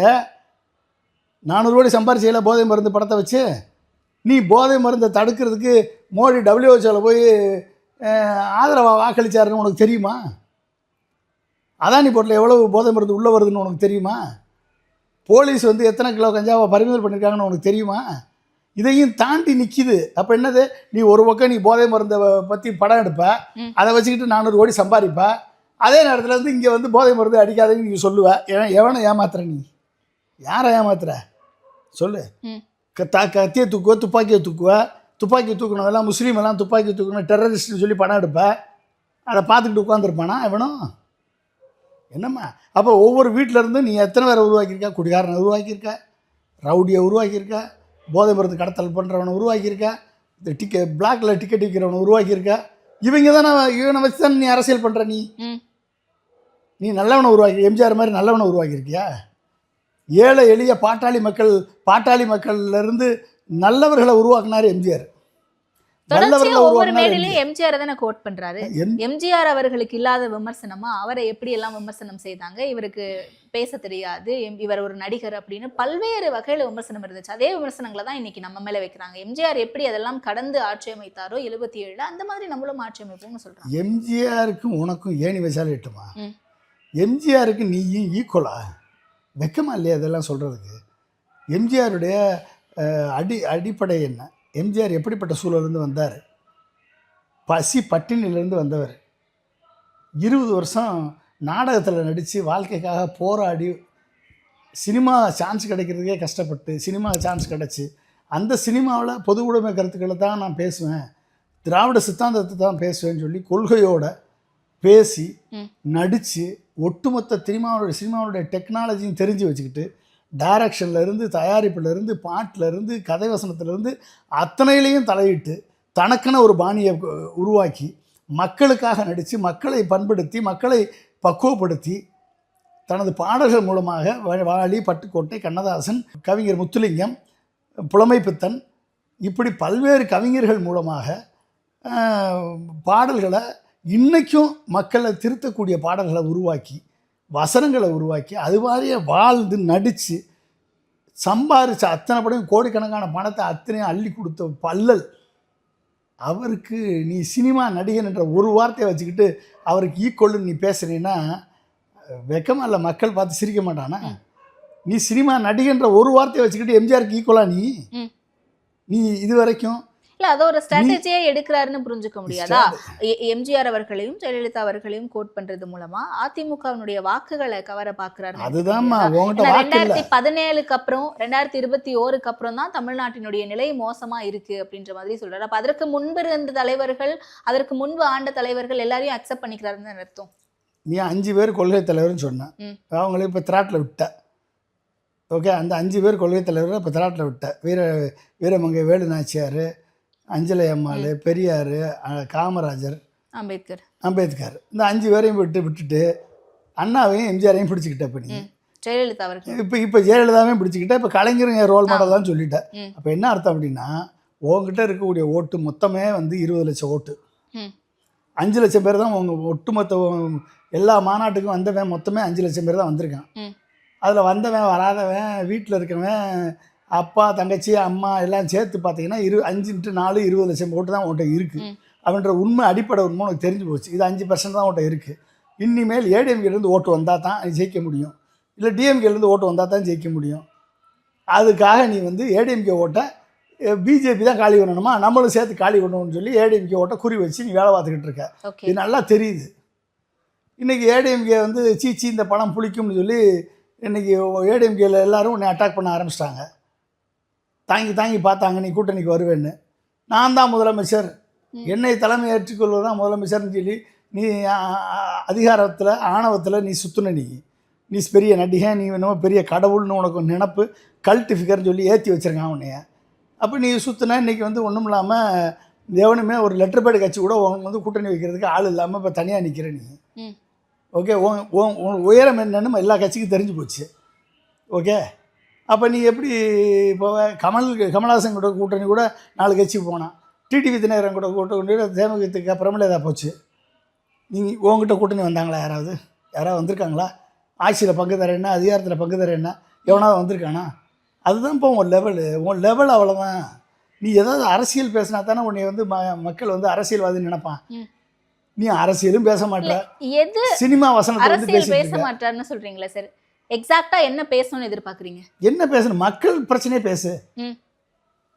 400 கோடி சம்பாரிச்சியல போதை மருந்து படத்தை வச்சு. நீ போதை மருந்தை தடுக்கிறதுக்கு மோடி WHO போய் ஆதரவாக வாக்களிச்சாருன்னு உனக்கு தெரியுமா? அதானி போட்டில் எவ்வளவு போதை மருந்து உள்ளே வருதுன்னு உனக்கு தெரியுமா? போலீஸ் வந்து எத்தனை கிலோ கஞ்சாவை பறிமுதல் பண்ணியிருக்காங்கன்னு உனக்கு தெரியுமா? இதையும் தாண்டி நிற்கிது. அப்போ என்னது? நீ ஒரு பக்கம் நீ போதை மருந்தை பற்றி படம் எடுப்ப, அதை வச்சுக்கிட்டு 400 கோடி சம்பாதிப்ப. அதே நேரத்தில் வந்து இங்கே வந்து போதை மருந்து அடிக்காதேன்னு நீ சொல்லுவ. எவனை ஏமாத்துற? நீ யாரை ஏமாத்துற சொல்லு. கத்தியை தூக்குவ, துப்பாக்கியை தூக்குவ. துப்பாக்கி தூக்கணும்லாம் முஸ்லீம் எல்லாம் துப்பாக்கி தூக்கணும் டெரரிஸ்ட்னு சொல்லி படம் எடுப்ப. அதை பார்த்துக்கிட்டு உட்காந்துருப்பானா எவனும்? என்னம்மா? அப்போ ஒவ்வொரு வீட்டிலேருந்து நீ எத்தனை பேரை உருவாக்கியிருக்க? குடிகாரனை உருவாக்கியிருக்க, ரவுடியை உருவாக்கியிருக்க, போதை மருந்து கடத்தல் பண்ணுறவனை உருவாக்கியிருக்க, இந்த பிளாக்ல டிக்கெட் விற்கிறவனை உருவாக்கியிருக்க. இவங்க தானே, இவனை வச்சு தானே நீ அரசியல் பண்ணுற. நீ நல்லவனை உருவாக்கி, எம்ஜிஆர் மாதிரி நல்லவனை உருவாக்கியிருக்கியா? ஏழை எளிய பாட்டாளி மக்கள்லேருந்து நல்லவர்களை உருவாக்குனார் எம்ஜிஆர். ஒவ்வொரு மேடையிலும் எம்ஜிஆர் தானே கோட் பண்றாரு. எம்ஜிஆர் அவர்களுக்கு இல்லாத விமர்சனமா அவரை எப்படி எல்லாம் விமர்சனம் செய்தாங்க, இவருக்கு பேச தெரியாது, இவர் ஒரு நடிகர் அப்படின்னு பல்வேறு வகையில விமர்சனம் இருந்துச்சு. அதே விமர்சனங்களை தான் இன்னைக்கு நம்ம மேல வைக்கிறாங்க. எம்ஜிஆர் எப்படி அதெல்லாம் கடந்து ஆட்சி அமைத்தாரோ 77 அந்த மாதிரி நம்மளும் ஆட்சி அமைப்போம்னு சொல்றாங்க. எம்ஜிஆருக்கும் உனக்கும் ஏணி வச்சாலும் எட்டுமா? எம்ஜிஆருக்கு நீயும் ஈக்குவலா? வெக்கமா இல்லையா இதெல்லாம் சொல்றதுக்கு? எம்ஜிஆருடைய அடிப்படை என்ன? எம்ஜிஆர் எப்படிப்பட்ட சூழலிருந்து வந்தார்? பசி பட்டினிலிருந்து வந்தவர். 20 வருஷம் நாடகத்தில் நடித்து வாழ்க்கைக்காக போராடி சினிமா சான்ஸ் கிடைக்கிறதுக்கே கஷ்டப்பட்டு சினிமா சான்ஸ் கிடச்சி அந்த சினிமாவில் பொது உடைமை கருத்துக்களை தான் நான் பேசுவேன், திராவிட சித்தாந்தத்தை தான் பேசுவேன்னு சொல்லி கொள்கையோடு பேசி நடித்து ஒட்டுமொத்த சினிமாவுடைய டெக்னாலஜியும் தெரிஞ்சு வச்சுக்கிட்டு டைரக்ஷன்லேருந்து தயாரிப்புலேருந்து பாட்டிலேருந்து கதை வசனத்துலேருந்து அத்தனையிலையும் தலையிட்டு தனக்கென ஒரு பாணியை உருவாக்கி மக்களுக்காக நடித்து மக்களை பண்படுத்தி மக்களை பக்குவப்படுத்தி தனது பாடல்கள் மூலமாக வாலி, பட்டுக்கோட்டை, கண்ணதாசன், கவிஞர் முத்துலிங்கம், புலமைப்பித்தன் இப்படி பல்வேறு கவிஞர்கள் மூலமாக பாடல்களை இன்றைக்கும் மக்களை திருத்தக்கூடிய பாடல்களை உருவாக்கி வசனங்களை உருவாக்கி அது மாதிரியே வாழ்ந்து நடித்து சம்பாரித்த அத்தனை படம் கோடிக்கணக்கான பணத்தை அத்தனையும் அள்ளி கொடுத்த பல்லல் அவருக்கு நீ சினிமா நடிகன் என்ற ஒரு வார்த்தையை வச்சுக்கிட்டு அவருக்கு ஈக்குவல்னு நீ பேசுகிறீன்னா வெக்கமா இல்லை? மக்கள் பார்த்து சிரிக்க மாட்டானா? நீ சினிமா நடிகன்ற ஒரு வார்த்தையை வச்சுக்கிட்டு எம்ஜிஆருக்கு ஈக்குவலா நீ இது வரைக்கும் இல்ல அது ஒரு ஸ்ட்ராட்டஜியா எடுக்கிறாருன்னு புரிஞ்சுக்க முடியாதா? எம்ஜிஆர் அவர்களையும் ஜெயலலிதா அவர்களையும் கோட் பண்றது மூலமா அதிமுகவினுடைய வாக்குகளை கவர பாக்குறாரு. அதுதான் 2017க்கு அப்புறம் 2021க்கு அப்புறம் தான் தமிழ்நாட்டினுடைய நிலை மோசமா இருக்கு அப்படின்ற மாதிரி சொல்றாரு. அப்ப அதற்கு முன்பு இருந்த தலைவர்கள், அதற்கு முன்பு ஆண்ட தலைவர்கள் எல்லாரையும் அக்செப்ட் பண்ணிக்கிறாருன்னு அர்த்தம். நீ 5 பேர் கொள்கை தலைவர்னு சொன்ன, அவங்களே இப்போ திராட்டில் விட்ட. ஓகே, அந்த 5 பேர் கொள்கை தலைவர்கள் இப்போ திராட்டில் விட்ட. வீரமங்கை வேலு நாச்சியார், அஞ்சலை அம்மாள், பெரியார், காமராஜர், அம்பேத்கர் இந்த 5 பேரையும் விட்டுட்டு அண்ணாவையும் எம்ஜிஆரையும் பிடிச்சிக்கிட்ட. இப்போ நீ ஜெயலலிதா அவர்கள் இப்போ ஜெயலலிதாவையும் பிடிச்சிக்கிட்ட. இப்போ கலைஞருங்க ரோல் மாடல் தான் சொல்லிட்டேன். அப்போ என்ன அர்த்தம் அப்படின்னா உங்ககிட்ட இருக்கக்கூடிய ஓட்டு மொத்தமே வந்து 20 லட்சம் ஓட்டு. 5 லட்சம் பேர் தான் உங்கள் ஒட்டுமொத்த எல்லா மாநாட்டுக்கும் வந்தவன் மொத்தமே 5 லட்சம் பேர் தான் வந்திருக்கான். அதில் வந்தவன் வராதவன் வீட்டில் இருக்கவன் அப்பா தங்கச்சி அம்மா எல்லாம் சேர்த்து பார்த்தீங்கன்னா 5x4 20 லட்சம் ஓட்டு தான் உன்கிட்ட இருக்குது. அப்படின்ற உண்மை அடிப்படை உண்மை உனக்கு தெரிஞ்சு போச்சு. இது 5% தான் உன்கிட்ட இருக்குது. இனிமேல் ஏடிஎம்கேலேருந்து ஓட்டு வந்தால் தான் ஜெயிக்க முடியும், இல்லை டிஎம்கேலேருந்து ஓட்டு வந்தால் தான் ஜெயிக்க முடியும். அதுக்காக நீ வந்து ஏடிஎம்கே ஓட்டை பிஜேபி தான் காலி பண்ணணுமா, நம்மளும் சேர்த்து காலி பண்ணணும்னு சொல்லி ஏடிஎம்கே ஓட்ட குறி வச்சு நீ வேலை பார்த்துக்கிட்டு இருக்க. ஓகே. இது நல்லா தெரியுது. இன்றைக்கி ஏடிஎம்கே வந்து சீச்சி இந்த பணம் புளிக்கும்னு சொல்லி இன்றைக்கி ஏடிஎம்கேல எல்லோரும் உன்னை அட்டாக் பண்ண ஆரம்பிச்சிட்டாங்க. தாங்கி தாங்கி பார்த்தாங்க நீ கூட்டணிக்கு வருவேன்னு. நான் தான் முதலமைச்சர், என்னை தலைமை ஏற்றுக்கொள்வது தான் முதலமைச்சர்னு சொல்லி நீ அதிகாரத்தில் ஆணவத்தில் நீ சுற்றுன. நீ பெரிய நடிகை, நீ என்னமோ பெரிய கடவுள்னு உனக்கு நினப்பு, கல்ட்டு ஃபிகர்னு சொல்லி ஏற்றி வச்சுருக்கான் உன்னைய. அப்போ நீ சுற்றினா இன்றைக்கி வந்து ஒன்றும் இல்லாமல் எவனுமே ஒரு லெட்டர் பேடு கட்சி கூட உனக்கு வந்து கூட்டணி வைக்கிறதுக்கு ஆள் இல்லாமல் இப்போ தனியாக நிற்கிற நீ. ஓகே, உன் உயரம் என்னன்னு எல்லா கட்சிக்கும் தெரிஞ்சு போச்சு. ஓகே, அப்போ நீ எப்படி இப்போ கமல்ஹாசன் கூட கூட்டணி கூட 4 கட்சி போனான், டிடிவி தினகரன் கூட கூட்டணி தேமுகத்துக்கு அப்புறமேல ஏதாவது போச்சு. நீங்கள் உங்ககிட்ட கூட்டணி வந்தாங்களா? யாராவது வந்திருக்காங்களா? ஆட்சியில் பங்கு தரேன்னா, அதிகாரத்தில் பங்கு தரேன்னா எவனாவது வந்திருக்கானா? அதுதான் இப்போ உன் லெவல் அவ்வளோதான். நீ ஏதாவது அரசியல் பேசினா தானே உன்னை வந்து மக்கள் வந்து அரசியல்வாதி நினைப்பான். நீ அரசியலும் பேச மாட்ட, எது சினிமா வசனத்தை வந்து பேச மாட்டாருன்னு சொல்றீங்களா சார்? எக்ஸாக்ட்டா என்ன பேசணும்னு எதிர்பார்க்குறீங்க? என்ன பேசணும்? மக்கள் பிரச்சனையே பேசு.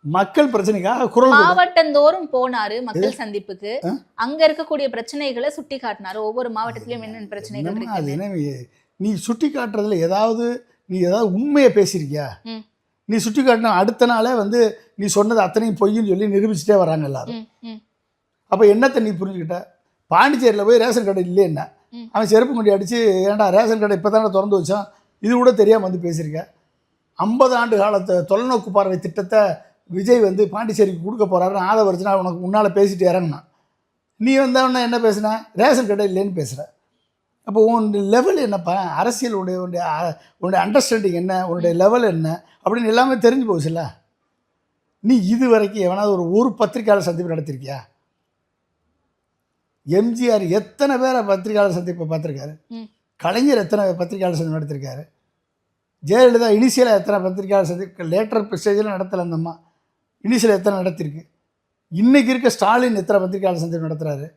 மக்கள் பிரச்சனைக்காக குரல் மாவட்டந்தோறும் போனாரு மக்கள் சந்திப்புக்கு, அங்க இருக்கக்கூடிய பிரச்சனைகளை சுட்டி காட்டினாரு. ஒவ்வொரு மாவட்டத்திலயும் என்னென்ன பிரச்சனைகள் இருக்கு. நீ சுட்டி காட்டுறதுல நீ ஏதாவது உண்மையை பேசியிருக்கியா? நீ சுட்டி காட்டின அடுத்த நாளே வந்து நீ சொன்னது அத்தனையும் பொய்ன்னு சொல்லி நிரூபிச்சுட்டே வராங்க எல்லாரும். அப்போ என்னத்தை நீ புரிஞ்சுக்கிட்ட? பாண்டிச்சேரியில் போய் ரேஷன் கடை இல்லைன்னா அவன் செருப்பு முடி அடித்து, ஏன்டா ரேஷன் கடை இப்போ தானே திறந்து வச்சான், இது கூட தெரியாமல் வந்து பேசியிருக்க. 50 ஆண்டு காலத்தை தொலைநோக்கு பார்வை திட்டத்தை விஜய் வந்து பாண்டிச்சேரிக்கு கொடுக்க போகிறாருன்னு ஆதவரிச்சுனா உனக்கு முன்னால் பேசிட்டு இறங்கினான். நீ வந்தவொடனே என்ன பேசுன? ரேஷன் கடை இல்லைன்னு பேசுகிற. அப்போ உன்னுடைய லெவல் என்னப்பா? அரசியல் உன்னுடைய அண்டர்ஸ்டாண்டிங் என்ன, உன்னுடைய லெவல் என்ன அப்படின்னு எல்லாமே தெரிஞ்சு போச்சுல்ல. நீ இது வரைக்கும் எவனாவது ஒரு பத்திரிக்கையாளர் சந்திப்பு நடத்திருக்கியா? எம்ஜிஆர் எத்தனை பேரை பத்திரிகையாளர் சந்திப்பை பார்த்துருக்காரு? கலைஞர் எத்தனை பத்திரிகையாளர் சந்திப்பு நடத்திருக்காரு? ஜெயலலிதா இனிஷியலாக எத்தனை பத்திரிகையாளர் சந்திப்பு, லேட்டர் ஸ்டேஜில் நடத்தலை அந்தம்மா, இனிஷியல் எத்தனை நடத்திருக்கு? இன்றைக்கி இருக்க ஸ்டாலின் எத்தனை பத்திரிகையாளர் சந்திப்பு நடத்துகிறாரு?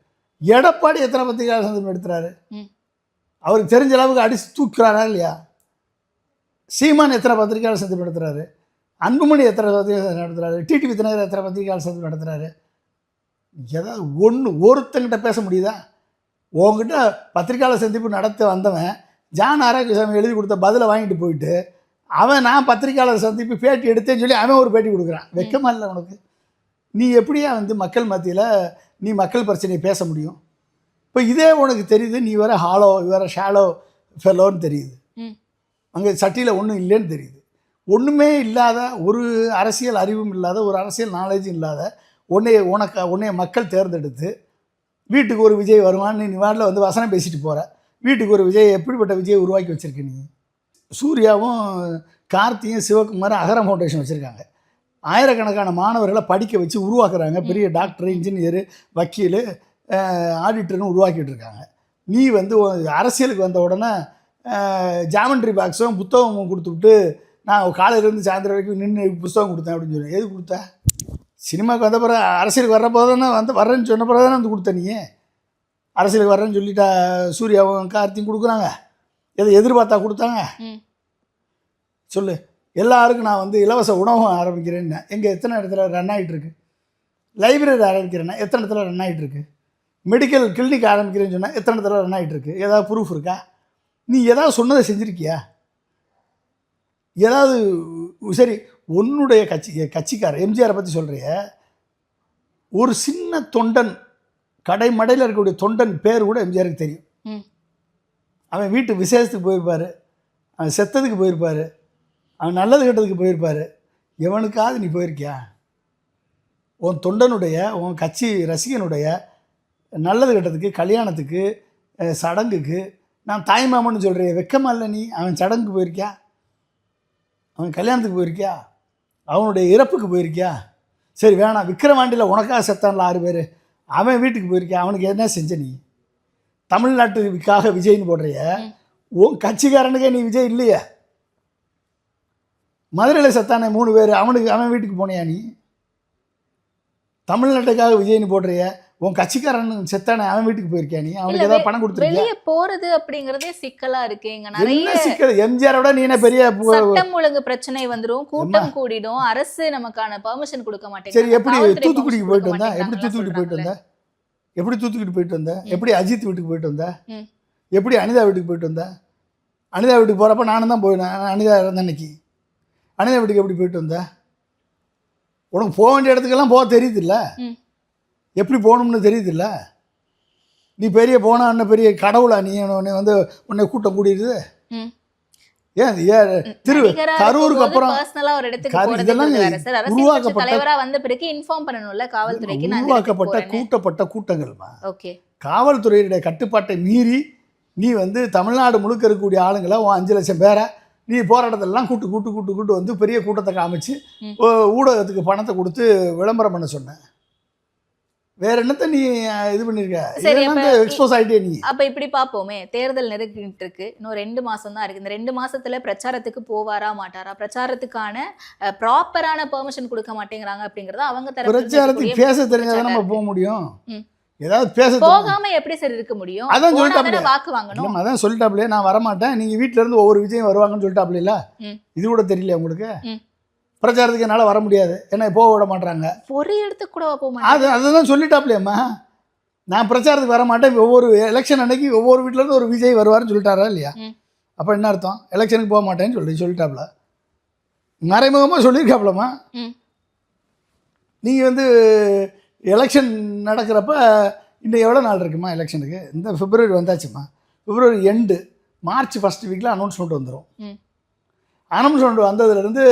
எடப்பாடி எத்தனை பத்திரிகையாளர் சந்திப்பு நடத்துகிறாரு? அவருக்கு தெரிஞ்ச அளவுக்கு அடித்து தூக்குறாரா இல்லையா? சீமான் எத்தனை பத்திரிகையாளர் சந்திப்பு நடத்துகிறாரு? அன்புமணி எத்தனை பத்திரிகையாளர் நடத்துகிறாரு? டிடிவி தினகரன் எத்தனை பத்திரிகையாளர் சந்திப்பு நடத்துகிறாரு? ஏதாவது ஒருத்தங்கிட்ட பேச முடியுதா? உங்ககிட்ட பத்திரிகையாளர் சந்திப்பு நடத்த வந்தவன் ஜான் ஆரோக்கியசாமி எழுதி கொடுத்த பதிலை வாங்கிட்டு போயிட்டு நான் பத்திரிகையாளர் சந்திப்பு பேட்டி எடுத்தேன்னு சொல்லி அவன் ஒரு பேட்டி கொடுக்குறான். வெக்கமா இல்லை உனக்கு? நீ எப்படியா வந்து மக்கள் மத்தியில் நீ மக்கள் பிரச்சனையை பேச முடியும்? இப்போ இதே உனக்கு தெரியுது, நீ வேற ஷாலோ ஃபெல்லோன்னு தெரியுது. அங்கே சட்டியில் ஒன்றும் இல்லைன்னு தெரியுது. ஒன்றுமே இல்லாத, ஒரு அரசியல் அறிவும் இல்லாத, ஒரு அரசியல் நாலேஜும் இல்லாத உன்னைய மக்கள் தேர்ந்தெடுத்து வீட்டுக்கு ஒரு விஜய் வருவான்னு நீ வாட்டில் வந்து வசனம் பேசிட்டு போகிற. வீட்டுக்கு ஒரு விஜய், எப்படிப்பட்ட விஜய் உருவாக்கி வச்சுருக்க நீ? சூர்யாவும் கார்த்தியும் சிவகுமாரும் அகர ஃபவுண்டேஷன் வச்சுருக்காங்க. ஆயிரக்கணக்கான மாணவர்களை படிக்க வச்சு உருவாக்குறாங்க. பெரிய டாக்டர், இன்ஜினியரு, வக்கீல், ஆடிட்டர்னு உருவாக்கிட்டு இருக்காங்க. நீ வந்து அரசியலுக்கு வந்த உடனே ஜாமெண்ட்ரி பாக்ஸும் புத்தகமும் கொடுத்துவிட்டு நான் காலையிலேருந்து சாயந்தரம் வரைக்கும் நின்று புத்தகம் கொடுத்தேன் அப்படின்னு சொல்லி. எது கொடுத்த? சினிமாவுக்கு வந்த பிறகு, அரசியலுக்கு வர்ற போது தானே வரேன்னு சொன்ன பிறகு தானே வந்து கொடுத்த நீ. அரசியலுக்கு வர்றேன்னு சொல்லிட்டா சூர்யாவும் கார்த்தியும் கொடுக்குறாங்க. எதை எதிர்பார்த்தா கொடுத்தாங்க? சொல்லு. எல்லாருக்கும் நான் வந்து இலவச உணவும் ஆரம்பிக்கிறேன்னு எங்கே எத்தனை இடத்துல ரன் ஆகிட்டுருக்கு? லைப்ரரி ஆரம்பிக்கிறேன்னா எத்தனை இடத்துல ரன் ஆகிட்டுருக்கு? மெடிக்கல் கிளினிக் ஆரம்பிக்கிறேன்னு சொன்னால் எத்தனை இடத்துல ரன் ஆகிட்டுருக்கு? ஏதாவது ப்ரூஃப் இருக்கா? நீ ஏதாவது சொன்னதை செஞ்சுருக்கியா? ஏதாவது சரி, உன்னுடைய கட்சிக்காரர் எம்ஜிஆரை பற்றி சொல்கிறிய, ஒரு சின்ன தொண்டன், கடைமடையில் இருக்கக்கூடிய தொண்டன் பேர் கூட எம்ஜிஆருக்கு தெரியும். அவன் வீட்டு விசேஷத்துக்கு போயிருப்பார், அவன் செத்ததுக்கு போயிருப்பார், அவன் நல்லது கெட்டதுக்கு போயிருப்பார். எவனுக்காவது நீ போயிருக்கியா? உன் தொண்டனுடைய, உன் கட்சி ரசிகனுடைய நல்லது கெட்டதுக்கு, கல்யாணத்துக்கு, சடங்குக்கு நான் தாய்மாமன்னு சொல்கிறேன், வெக்கமா இல்லை நீ? அவன் சடங்குக்கு போயிருக்கியா? அவன் கல்யாணத்துக்கு போயிருக்கியா? அவனுடைய இறப்புக்கு போயிருக்கியா? சரி வேணாம், விக்ரவாண்டியில் உனக்காக செத்தான்ல 6 பேர், அவன் வீட்டுக்கு போயிருக்கியா? அவனுக்கு என்ன செஞ்ச நீ? தமிழ்நாட்டுக்காக விஜய்னு போடுறிய, உன் கட்சிக்காரனுக்கே நீ விஜய் இல்லையே. மதுரையில் செத்தானே 3 பேர், அவன் வீட்டுக்கு போனியா நீ? தமிழ்நாட்டுக்காக விஜய்னு போடுறிய, உன் கட்சிக்காரன் செத்தானே அவன் வீட்டுக்கு போயிருக்கியா நீ? அவனுக்கு இல்ல, ஏதாவது பணம் கொடுத்துருக்கியா? வெளிய போறது அப்படிங்கறதே சிக்கலா இருக்கு. இங்க நிறைய என்ன சிக்கல்? எம்ஜிஆரோட நீ என்ன பெரிய சட்டம் ஒழுங்கு பிரச்சனை வந்துரும், கூட்டம் கூடிடும், அரசு நமக்கான பெர்மிஷன் கொடுக்க சரி, மாட்டேங்குது. எப்படி தூத்துக்குடிக்கு போயிட்டு வந்தா? எப்படி தூத்துக்குடி போயிட்டு வந்தா? எப்படி தூத்துக்குடி போயிட்டு வந்தா? எப்படி அஜித் வீட்டுக்கு போயிட்டு வந்தா? எப்படி அனிதா வீட்டுக்கு போயிட்டு வந்தா? அனிதா வீட்டுக்கு போகிறப்ப நானும் தான் போயினேன். அனிதா இருந்த அன்னைக்கு அனிதா வீட்டுக்கு எப்படி போயிட்டு வந்தா? உனக்கு போக வேண்டிய இடத்துக்கெல்லாம் போக தெரியுதுல்ல, எப்படி போகணும்னு தெரியுதுல்ல. நீ பெரிய போனான்னு பெரிய கடவுளா நீ? உன்னை வந்து உன்னை கூட்டம் கூடிடுது. ஏன் கரூருக்கு அப்புறம் இதெல்லாம் உருவாக்கப்பட்ட கூட்டப்பட்ட கூட்டங்கள்மா. காவல்துறையுடைய கட்டுப்பாட்டை மீறி நீ வந்து தமிழ்நாடு முழுக்க இருக்கக்கூடிய ஆளுங்களை 5 லட்சம் பேரை நீ போராட்டத்திலலாம் கூட்டு வந்து பெரிய கூட்டத்தை காமிச்சு ஊடகத்துக்கு பணத்தை கொடுத்து விளம்பரம் பண்ண சொன்ன. வேற என்னத்த நீ இது பண்ணிருக்க? எக்ஸ்போஸ் ஆயிட்டே நீ. அப்ப இப்படி பாப்போமே, தேர்தல் நெருங்கிட்டு இருக்கு, இன்னும் 2 மாசம் தான் இருக்கு. இந்த 2 மாசத்துல பிரச்சாரத்துக்கு போவாரா மாட்டாரா? பிரச்சாரத்துக்கான ப்ராப்பரான பெர்மிஷன் கொடுக்க மாட்டேங்கிறாங்க அப்படிங்கறத அவங்க தரப்பு. பிரச்சாரத்துக்கு பேச தெரிஞ்சாதான் நம்ம போக முடியும். ஏதாவது பேச போகாம எப்படி சார் இருக்க முடியும்? அதான் சொல்லிட்டாப்ல, வாக்கு வாங்கணும். அதான் சொல்லிட்டாப்லையே நான் வரமாட்டேன், நீங்க வீட்டுல இருந்து ஒவ்வொரு விஜயம் வருவாங்கன்னு சொல்லிட்டாப்ல. இது கூட தெரியல உங்களுக்கு? பிரச்சாரத்துக்கு என்னால் வர முடியாது, என்ன போக விட மாட்டாங்க. ஒரு இடத்துக்கு கூட போக மாட்டாங்க. அதுதான் சொல்லிட்டாப்லையம்மா, நான் பிரச்சாரத்துக்கு வர மாட்டேன். ஒவ்வொரு எலெக்ஷன் அன்னைக்கு ஒவ்வொரு வீட்டில இருந்து ஒரு விஜய் வருவார்னு சொல்லிட்டாரா இல்லையா? அப்போ என்ன அர்த்தம்? எலெக்ஷனுக்கு போக மாட்டேன்னு சொல்லிட்டாப்ல. மறைமுகமாக சொல்லியிருக்காப்லம்மா. நீங்கள் வந்து எலெக்ஷன் நடக்கிறப்ப இன்னும் எவ்வளோ நாள் இருக்குமா எலெக்ஷனுக்கு? இந்த பிப்ரவரி வந்தாச்சுமா, பிப்ரவரி எண்டு, மார்ச் ஃபஸ்ட் வீக்கில் அனௌன்ஸ்மெண்ட் வந்துடும். அனௌன்ஸ்மெண்ட் வந்ததுலேருந்து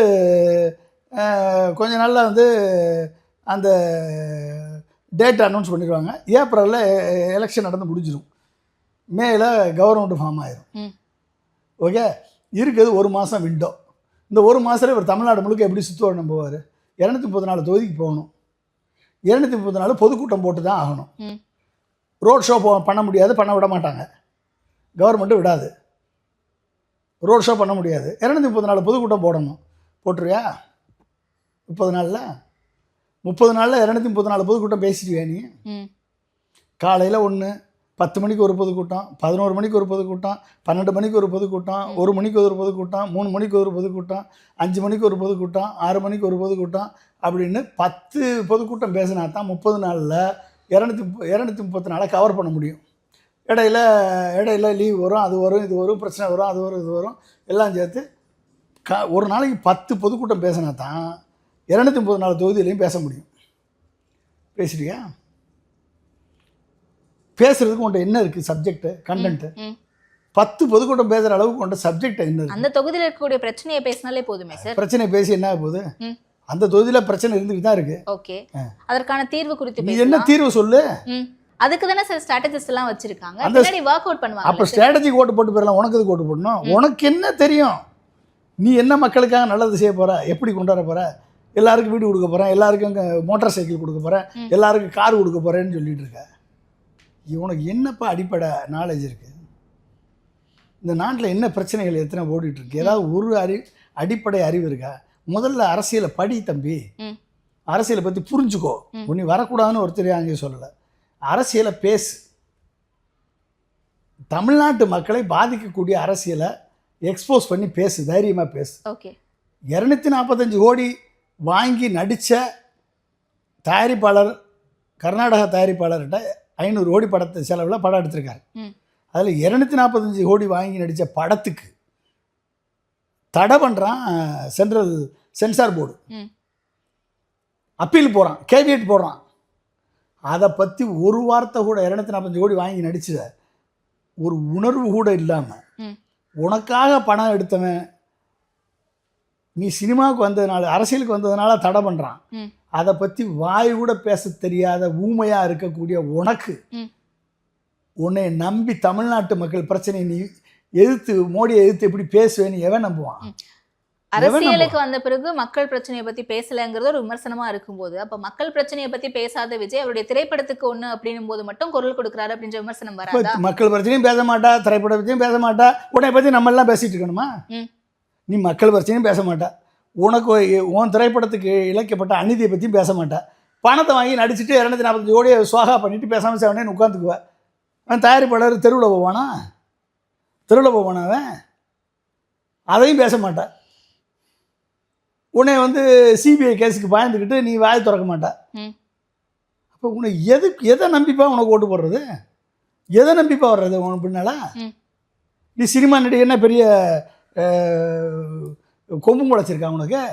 கொஞ்ச நாளில் வந்து அந்த டேட் அனௌன்ஸ் பண்ணிடுவாங்க. ஏப்ரலில் எலெக்ஷன் நடந்து முடிஞ்சிடும். மேல கவர்மெண்ட் ஃபார்ம் ஆயிரும். ஓகே, இருக்குது 1 மாதம் விண்டோ. இந்த 1 மாதத்தில் இவர் தமிழ்நாடு முழுக்க எப்படி சுற்றுவணும் போவார்? 234 தொகுதிக்கு போகணும். 234 பொதுக்கூட்டம் போட்டு தான் ஆகணும். ரோட் ஷோ பண்ண முடியாது, பண்ண விட மாட்டாங்க, கவர்மெண்ட்டு விடாது. ரோட் ஷோ பண்ண முடியாது. 234 பொதுக்கூட்டம் போடணும். போட்டுருவியா? 30 நாளில் 234 பொதுக்கூட்டம் பேசிடுவியா நீ? காலையில் 1, 10 மணிக்கு ஒரு பொதுக்கூட்டம், 11 மணிக்கு ஒரு பொதுக்கூட்டம், 12 மணிக்கு ஒரு பொதுக்கூட்டம், 1 மணிக்கு ஒரு பொதுக்கூட்டம், 3 மணிக்கு ஒரு பொதுக்கூட்டம், 5 மணிக்கு ஒரு பொதுக்கூட்டம், 6 மணிக்கு ஒரு பொதுக்கூட்டம் அப்படின்னு 10 பொதுக்கூட்டம் பேசினா தான் 30 நாளில் 234 கவர் பண்ண முடியும். இடையில லீவ் வரும், அது வரும், இது வரும், பிரச்சனை வரும், அது வரும், இது வரும், எல்லாம் சேர்த்து ஒரு நாளைக்கு 10 பொதுக்கூட்டம் பேசினா தான் 234 தொகுதியிலையும் பேச முடியும். பேசிட்டியா? பேசுறதுக்கு உன்ட்ட என்ன இருக்குது? Subject, content. 10 பொதுக்கூட்டம் பேசுகிற அளவுக்கு உன்ட்ட சப்ஜெக்ட் என்ன இருக்குது? அந்த தொகுதியில் இருக்கக்கூடிய பிரச்சனையை பேசினாலே போதுமே சார். பிரச்சனை பேசி என்ன போகுது? அந்த தொகுதியில் பிரச்சனை இருந்துட்டு தான் இருக்கு. ஓகே, அதற்கான தீர்வு குறித்து நீ என்ன தீர்வு சொல்லு? அதுக்கு தானே சார் ஸ்ட்ராட்டஜிஸ்ட் எல்லாம் வச்சிருக்காங்க, பின்னாடி வொர்க் அவுட் பண்ணுவாங்க. அப்போ ஸ்ட்ராட்டஜிக்கு ஓட்டு போட்டு போயிடலாம். உனக்கு எதுக்கு ஓட்டு போடணும்? உனக்கு என்ன தெரியும்? நீ என்ன மக்களுக்காக நல்லது செய்ய போகிற? எப்படி கொண்டு வர போகிற? எல்லாருக்கும் வீடு கொடுக்க போகிறேன், எல்லாருக்கும் மோட்டார் சைக்கிள் கொடுக்க போகிறேன், எல்லாருக்கும் கார் கொடுக்க போகிறேன்னு சொல்லிட்டு இருக்க. உனக்கு என்னப்பா அடிப்படை நாலேஜ் இருக்குது? இந்த நாட்டில் என்ன பிரச்சனைகள் எத்தனை ஓடிட்டுருக்கு? ஏதாவது ஒரு அடிப்படை அறிவு இருக்கா? முதல்ல அரசியலை படி தம்பி, அரசியலை பற்றி புரிஞ்சுக்கோ. நீ வரக்கூடாதுன்னு ஒருத்தர் அங்கே சொல்லலை, அரசியலை பேசு. தமிழ்நாட்டு மக்களை பாதிக்கக்கூடிய அரசியலை எக்ஸ்போஸ் பண்ணி பேசு, தைரியமாக பேசு. ஓகே, 245 கோடி வாங்கி நடித்த தயாரிப்பாளர், கர்நாடக தயாரிப்பாளர்கிட்ட 500 கோடி படத்தை செலவில் படம் எடுத்திருக்காரு. அதில் 245 கோடி வாங்கி நடித்த படத்துக்கு தடை பண்ணுறான் சென்ட்ரல் சென்சார் போர்டு. அப்பீல் போகிறான், கேவியட் போடுறான். அதை பற்றி ஒரு வார்த்தை கூட 245 கோடி வாங்கி நடிச்ச ஒரு உணர்வு கூட இல்லாமல் உனக்காக பணம் எடுத்தவன் நீ சினிமாவுக்கு வந்ததுனால, அரசியலுக்கு வந்ததுனால தடை பண்ணுறான். அதை பற்றி வாய் கூட பேச தெரியாத ஊமையாக இருக்கக்கூடிய உனக்கு, உன்னை நம்பி தமிழ்நாட்டு மக்கள் பிரச்சனையை நீ எதிர்த்து, மோடியை எதிர்த்து எப்படி பேசுவேன்னு எவன் நம்புவான்? அரசியலுக்கு வந்த பிறகு மக்கள் பிரச்சனையை பத்தி பேசலங்கிறது ஒரு விமர்சனமா இருக்கும்போது, அப்ப மக்கள் பிரச்சனையை பத்தி பேசாத விஜய் அவருடைய திரைப்படத்துக்கு ஒண்ணு அப்படின்னும் போது மட்டும் குரல் கொடுக்குறாரு அப்படின்ற விமர்சனம் வராதா? மக்கள் பிரச்சனையும் பேச மாட்டா, திரைப்பட பற்றியும் பேச மாட்டா, உன்னை பற்றி நம்ம எல்லாம் பேசிட்டு இருக்கணுமா? நீ மக்கள் பிரச்சனையும் பேச மாட்டா, உனக்கு உன் திரைப்படத்துக்கு இழைக்கப்பட்ட அநீதியை பற்றியும் பேச மாட்டா, பணத்தை வாங்கி நடிச்சுட்டு 245 கோடியை சுவாகா பண்ணிட்டு பேசாமல் செவனேன்னு உட்காந்துக்குவேன். அவன் தயாரிப்பாளர் தெருவில் போவானா? தெருவில் போவானா அவன்? அதையும் பேச மாட்டான். உன்னை வந்து சிபிஐ கேஸுக்கு பயந்துக்கிட்டு நீ வாயை திறக்க மாட்டேன். அப்போ உன்னை எதை நம்பிப்பா உனக்கு ஓட்டு போடுறது? எதை நம்பிப்பா வர்றது உனக்கு பின்னால? நீ சினிமா நடிகர்னா பெரிய கொம்பு முளைச்சிருக்கா உனக்கு?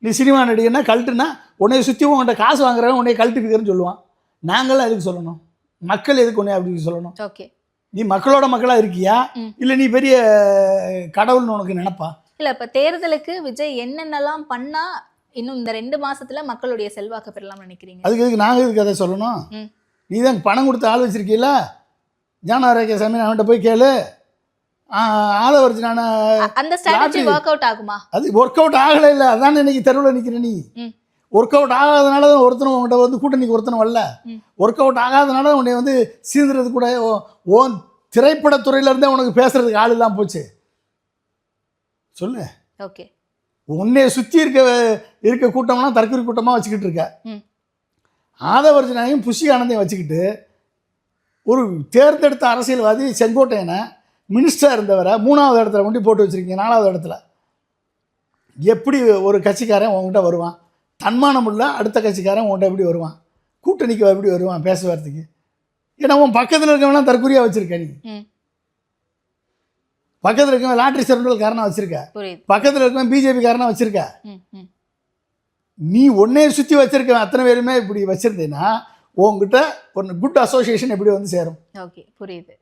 நீ சினிமா நடிகர்னா கழட்டுனா உன்னைய சுற்றி உன்கிட்ட காசு வாங்குறவன் உன்னைய கழட்டுக்குறேன்னு சொல்லுவான். நாங்களாம் எதுக்கு சொல்லணும்? மக்கள் எதுக்கு உன்னை அப்படி சொல்லணும்? ஓகே, நீ மக்களோட மக்களாக இருக்கியா இல்லை நீ பெரிய கடவுள்னு உனக்கு நினைப்பா? இல்லை, இப்போ தேர்தலுக்கு விஜய் என்னென்னலாம் பண்ணா இன்னும் இந்த 2 மாசத்துல மக்களுடைய செல்வாக்கு பெறலாம்னு நினைக்கிறீங்க? அதுக்கு நாங்கள் எதுக்கு அதை சொல்லணும்? நீ தான் பணம் கொடுத்து ஆள் வச்சிருக்கீல, ஜானாரேகே சாமி அவன்கிட்ட போய் கேளு. ஆதவர்ஜினான அந்த ஸ்ட்ராட்டஜி ஒர்க் அவுட் ஆகுமா? அது ஒர்க் அவுட் ஆகலை. இல்லை, அதான் இன்னைக்கு தெருவில் நிற்கிற நீ. ஒர்க் அவுட் ஆகாதனால தான் ஒருத்தனும் உங்கள்கிட்ட வந்து கூட்டணிக்கு ஒருத்தனும் வரல. ஒர்க் அவுட் ஆகாதனால உன்னை வந்து சீந்துறது கூட ஓன் திரைப்படத்துறையிலேருந்தே உனக்கு பேசுறதுக்கு ஆள் இல்லாமல் போச்சு. சொல்லு. ஓகே, உன்னை சுற்றி இருக்க கூட்டம்லாம் தற்கொலை கூட்டமாக வச்சுக்கிட்டு இருக்க. ஆதவர்ஜனாவையும் புஷி ஆனந்தையும் வச்சுக்கிட்டு ஒரு தேர்ந்தெடுத்த அரசியல்வாதி செங்கோட்டையனை மினிஸ்டராக இருந்தவரை 3வது இடத்துல கொண்டு போட்டு வச்சுருக்கீங்க. 4வது இடத்துல எப்படி ஒரு கட்சிக்காரன் உங்ககிட்ட வருவான்? தன்மானம் உள்ள அடுத்த கட்சிக்காரன் உங்கள்கிட்ட எப்படி வருவான்? கூட்டணிக்கு எப்படி வருவான் பேசுவார்த்துக்கு? ஏன்னா உன் பக்கத்தில் இருக்கவங்களாம் தற்கொலையாக வச்சுருக்க. நீ பக்கத்தில் இருக்கவன் லாட்ரி சரண்டல் காரணம் வச்சுருக்க, பக்கத்தில் இருக்கவன் பிஜேபி காரணம் வச்சுருக்க. நீ உன்னைய சுற்றி வச்சிருக்க அத்தனை பேருமே இப்படி வச்சுருந்தேன்னா உங்ககிட்ட ஒரு குட் அசோசியேஷன் எப்படி வந்து சேரும்? ஓகே, புரியுது.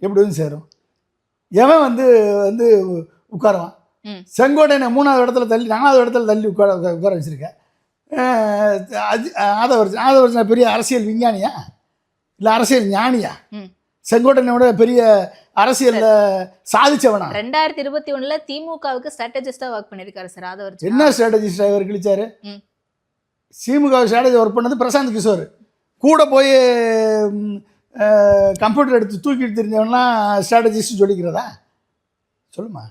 எப்படி வந்து சேரும்? எவன் வந்து வந்து உட்காருவான்? செங்கோட்டையனை 3வது இடத்துல தள்ளி 4வது இடத்துல தள்ளி உட்கார வச்சுருக்க. ஆதவர்ஜனா பெரிய அரசியல் விஞ்ஞானியா இல்லை அரசியல் ஞானியா? செங்கோட்டையனோட பெரிய அரசியல்ல சாதிச்சவனா? 2021ல திமுகவுக்கு ஸ்ட்ராட்டஜிஸ்டா ஒர்க் பண்ணிருக்காரு சார் ஆதவர்ஜனா. என்ன ஸ்ட்ராட்டஜிஸ்டா இவர் கிழிச்சாரு? திமுக ஸ்ட்ராட்டஜி ஒர்க் பண்ணது பிரசாந்த் கிஷோர். கூட போய் கம்ப்யூட்டர் எடுத்து தூக்கிட்டு தெரிஞ்சவன்லாம் ஸ்ட்ராட்டஜிஸ்ட் சொல்லிக்கிறதா? சொல்லுமா.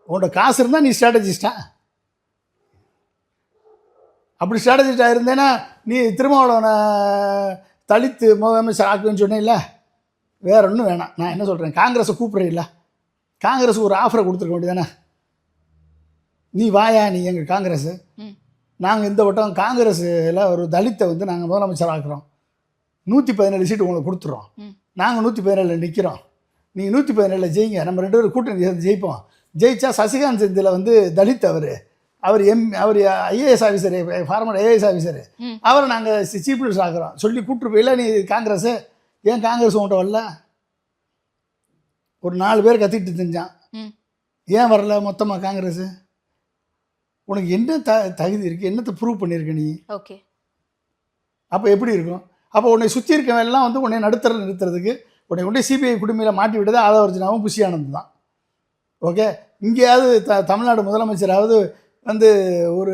உன்னோட காசு இருந்தால் நீ ஸ்ட்ராட்டஜிஸ்டா? அப்படி ஸ்ட்ராட்டஜிஸ்டாக இருந்தேன்னா நீ திருமாவளவனை தலித்து முதலமைச்சர் ஆக்குன்னு சொன்னேன்ல, வேற ஒன்றும் வேணாம். நான் என்ன சொல்கிறேன், காங்கிரஸை கூப்பிட்றேன் இல்லை, காங்கிரஸ் ஒரு ஆஃபரை கொடுத்துருக்க வேண்டியதானே? நீ வாயா, நீ எங்கள் காங்கிரஸ், நாங்கள் இந்த வட்டம் காங்கிரஸில் ஒரு தலித்தை வந்து நாங்கள் முதலமைச்சர் ஆக்குறோம், 117 சீட்டு உங்களுக்கு கொடுத்துட்றோம், நாங்கள் 117 நிற்கிறோம், நீங்கள் 117 ஜெயிங்க, நம்ம 2 பேரும் கூட்டணி சேர்ந்து ஜெயிப்போம். ஜெயிச்சா சசிகாந்த் செந்தில் வந்து தலித், அவர் IAS officer, former IAS officer, அவரை நாங்கள் சீஃப் மினிஸ்டர் ஆக்குறோம் சொல்லி கூப்பிட்டு போயில. நீ காங்கிரஸு ஏன் காங்கிரஸ் உன்கிட்ட வரல? ஒரு 4 பேர் கத்திட்டு தெரிஞ்சான், ஏன் வரல மொத்தமாக காங்கிரஸு? உனக்கு என்ன தகுதி இருக்குது? என்னத்தை ப்ரூவ் பண்ணியிருக்க நீ? ஓகே, அப்போ எப்படி இருக்கும்? அப்போ உன்னை சுற்றி இருக்கவெல்லாம் வந்து உன்னை நிறுத்துறதுக்கு உன்னை கொண்டே சிபிஐ குடும்பத்தில் மாட்டி விட்டது ஆதவர்ஜனாவும் புஷி ஆனந்த் தான். ஓகே, இங்கேயாவது தமிழ்நாடு முதலமைச்சராவது வந்து ஒரு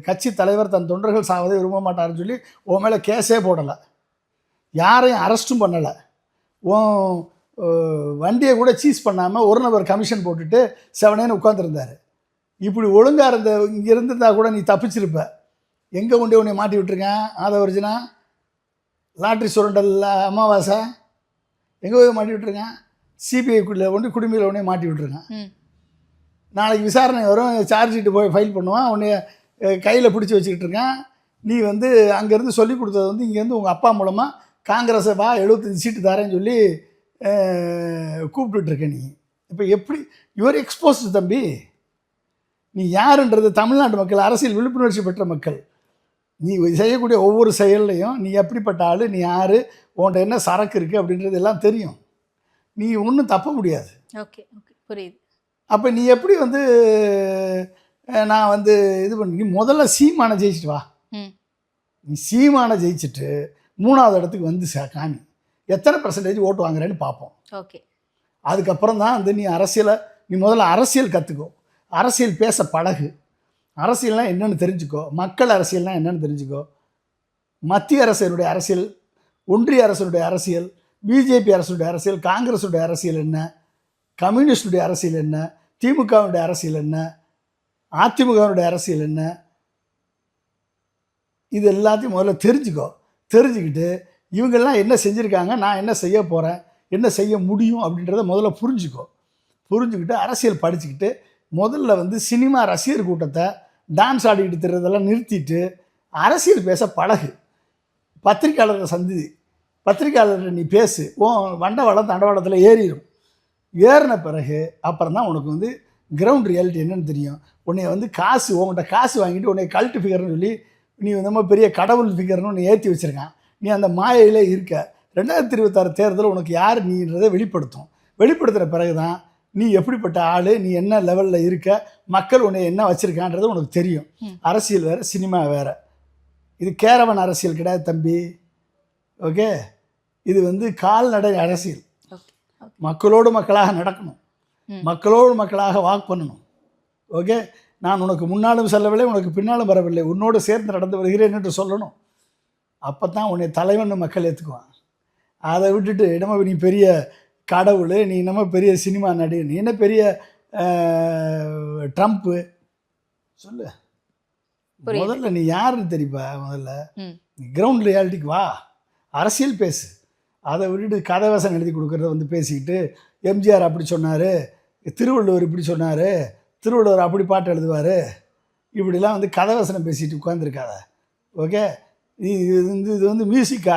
கட்சி தலைவர் தன் தொண்டர்கள் சாவதை விரும்ப மாட்டாருன்னு சொல்லி உன் மேலே கேஸே போடலை, யாரையும் அரெஸ்ட்டும் பண்ணலை, உன் வண்டியை கூட சீஸ் பண்ணாமல் ஒரு நபர் கமிஷன் போட்டுட்டு செவனேன்னு உட்காந்துருந்தார். இப்படி ஒழுங்காக இங்கே இருந்திருந்தா கூட நீ தப்பிச்சிருப்ப. எங்கே கொண்டு உன்னை மாட்டி விட்டுருக்கேன் ஆதவர்ஜனா? லாட்ரி சுரண்டலில் அமாவாசை எங்கே போய் மாட்டி விட்டுருக்கேன்? சிபிஐக்குள்ளே கொண்டு குடும்பியில் உடனே மாட்டி விட்டுருக்கேன். நாளைக்கு விசாரணை வரும், சார்ஜ் ஷீட்டு போய் ஃபைல் பண்ணுவான், உன்னை கையில் பிடிச்சி வச்சுக்கிட்டு இருக்கேன். நீ வந்து அங்கேருந்து சொல்லி கொடுத்தது வந்து இங்கேருந்து உங்கள் அப்பா மூலமாக காங்கிரஸை வா 75 சீட்டு தரேன்னு சொல்லி கூப்பிட்டுருக்க. நீ இப்போ எப்படி யுவர் எக்ஸ்போஸ்டு தம்பி? நீ யாருன்றது தமிழ்நாட்டு மக்கள், அரசியல் விழிப்புணர்ச்சி பெற்ற மக்கள், நீ செய்யக்கூடிய ஒவ்வொரு செயல்லையும் நீ எப்படிப்பட்ட ஆள், நீ யார், உன்கிட்ட என்ன சரக்கு இருக்குது அப்படின்றது எல்லாம் தெரியும். நீ ஒன்றும் தப்ப முடியாது. ஓகே, ஓகே, புரியுது. அப்போ நீ எப்படி வந்து நான் வந்து இது பண்ணி, நீ முதல்ல சீமானை ஜெயிச்சுட்டு வா. நீ சீமானை ஜெயிச்சுட்டு 3வது இடத்துக்கு வந்து காமி எத்தனை % ஓட்டு வாங்குறேன்னு பார்ப்போம். ஓகே, அதுக்கப்புறம் தான் வந்து நீ முதல்ல அரசியல் கற்றுக்கோ, அரசியல் பேச பழகு, அரசியல்னால் என்னென்னு தெரிஞ்சுக்கோ, மக்கள் அரசியல்னால் என்னென்னு தெரிஞ்சுக்கோ, மத்திய அரசினுடைய அரசியல், ஒன்றிய அரசுடைய அரசியல், பிஜேபி அரசுடைய அரசியல், காங்கிரஸுடைய அரசியல் என்ன, கம்யூனிஸ்டுடைய அரசியல் என்ன, திமுகவுடைய அரசியல் என்ன, அதிமுகவுடைய அரசியல் என்ன, இது எல்லாத்தையும் முதல்ல தெரிஞ்சுக்கிட்டு இவங்கெல்லாம் என்ன செஞ்சுருக்காங்க, நான் என்ன செய்ய போகிறேன், என்ன செய்ய முடியும் அப்படின்றத முதல்ல புரிஞ்சுக்கிட்டு அரசியல் படிச்சுக்கிட்டு முதல்ல வந்து சினிமா ரசிகர் கூட்டத்தை டான்ஸ் ஆடிக்கிட்டு திறதெல்லாம் நிறுத்திட்டு அரசியல் பேச பழகு. பத்திரிக்கையாளரை பத்திரிக்கையாளர்கிட்ட நீ பேசு. வண்டவாளம் தண்டவாளத்தில் ஏறின பிறகு அப்புறம் தான் உனக்கு வந்து கிரவுண்ட் ரியாலிட்டி என்னன்னு தெரியும். உன்னை வந்து உங்கள்கிட்ட காசு வாங்கிட்டு உன்னை கல்ட்டு ஃபிகர்னு சொல்லி நீ இந்த மாதிரி பெரிய கடவுள் ஃபிகர்னு உன்னை ஏற்றி வச்சுருக்கான். நீ அந்த மாயையில் இருக்க. 2026 தேர்தல் உனக்கு யார் நீன்றதை வெளிப்படுத்துகிற பிறகு தான் நீ எப்படிப்பட்ட ஆள், நீ என்ன லெவலில் இருக்க, மக்கள் உன்னை என்ன வச்சுருக்கான்றது உனக்கு தெரியும். அரசியல் வேறு, சினிமா வேறு. இது கேரவன் அரசியல் கிடையாது தம்பி. ஓகே, இது வந்து கால்நடை அரசியல். மக்களோடு மக்களாக நடக்கணும், மக்களோடு மக்களாக வாக் பண்ணணும். ஓகே, நான் உனக்கு முன்னாலும் செல்லவில்லை, உனக்கு பின்னாலும் வரவில்லை, உன்னோடு சேர்ந்து நடந்து வருகிறேன் என்று சொல்லணும். அப்போ தான் உன்னை தலைவன் மக்கள் ஏற்றுக்குவான். அதை விட்டுட்டு நம்ம நீ பெரிய கடவுள், நீ நம்ம பெரிய சினிமா நடி, நீ என்ன பெரிய ட்ரம்ப்பு சொல்லு. முதல்ல நீ யாருன்னு தெரியுப்பா. முதல்ல நீ கிரவுண்ட் ரியாலிட்டிக்கு வா, அரசியல் பேசு. அதை விட்டுட்டு கதை வசனம் எழுதி கொடுக்குறத வந்து பேசிக்கிட்டு எம்ஜிஆர் அப்படி சொன்னார், திருவள்ளுவர் இப்படி சொன்னார், திருவள்ளுவர் அப்படி பாட்டு எழுதுவார், இப்படிலாம் வந்து கதை வசனம் பேசிட்டு உட்காந்துருக்காத. ஓகே, இது வந்து மியூசிக்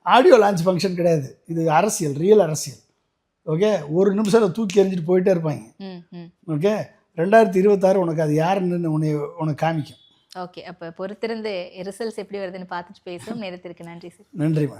ஆடியோ லான்ச் ஃபங்க்ஷன் கிடையாது, இது அரசியல், ரியல் அரசியல். ஓகே, ஒரு நிமிஷம் தூக்கி எறிஞ்சிட்டு போயிட்டே இருப்பாங்க. ஓகே, 2026 உனக்கு அது யாருன்னு உனக்கு காமிக்கும். ஓகே, அப்போ பொறுத்திருந்து ரிசல்ட்ஸ் எப்படி வருதுன்னு பார்த்துட்டு பேசுவோம். நேரத்திற்கு நன்றி சார். நன்றிம்மா.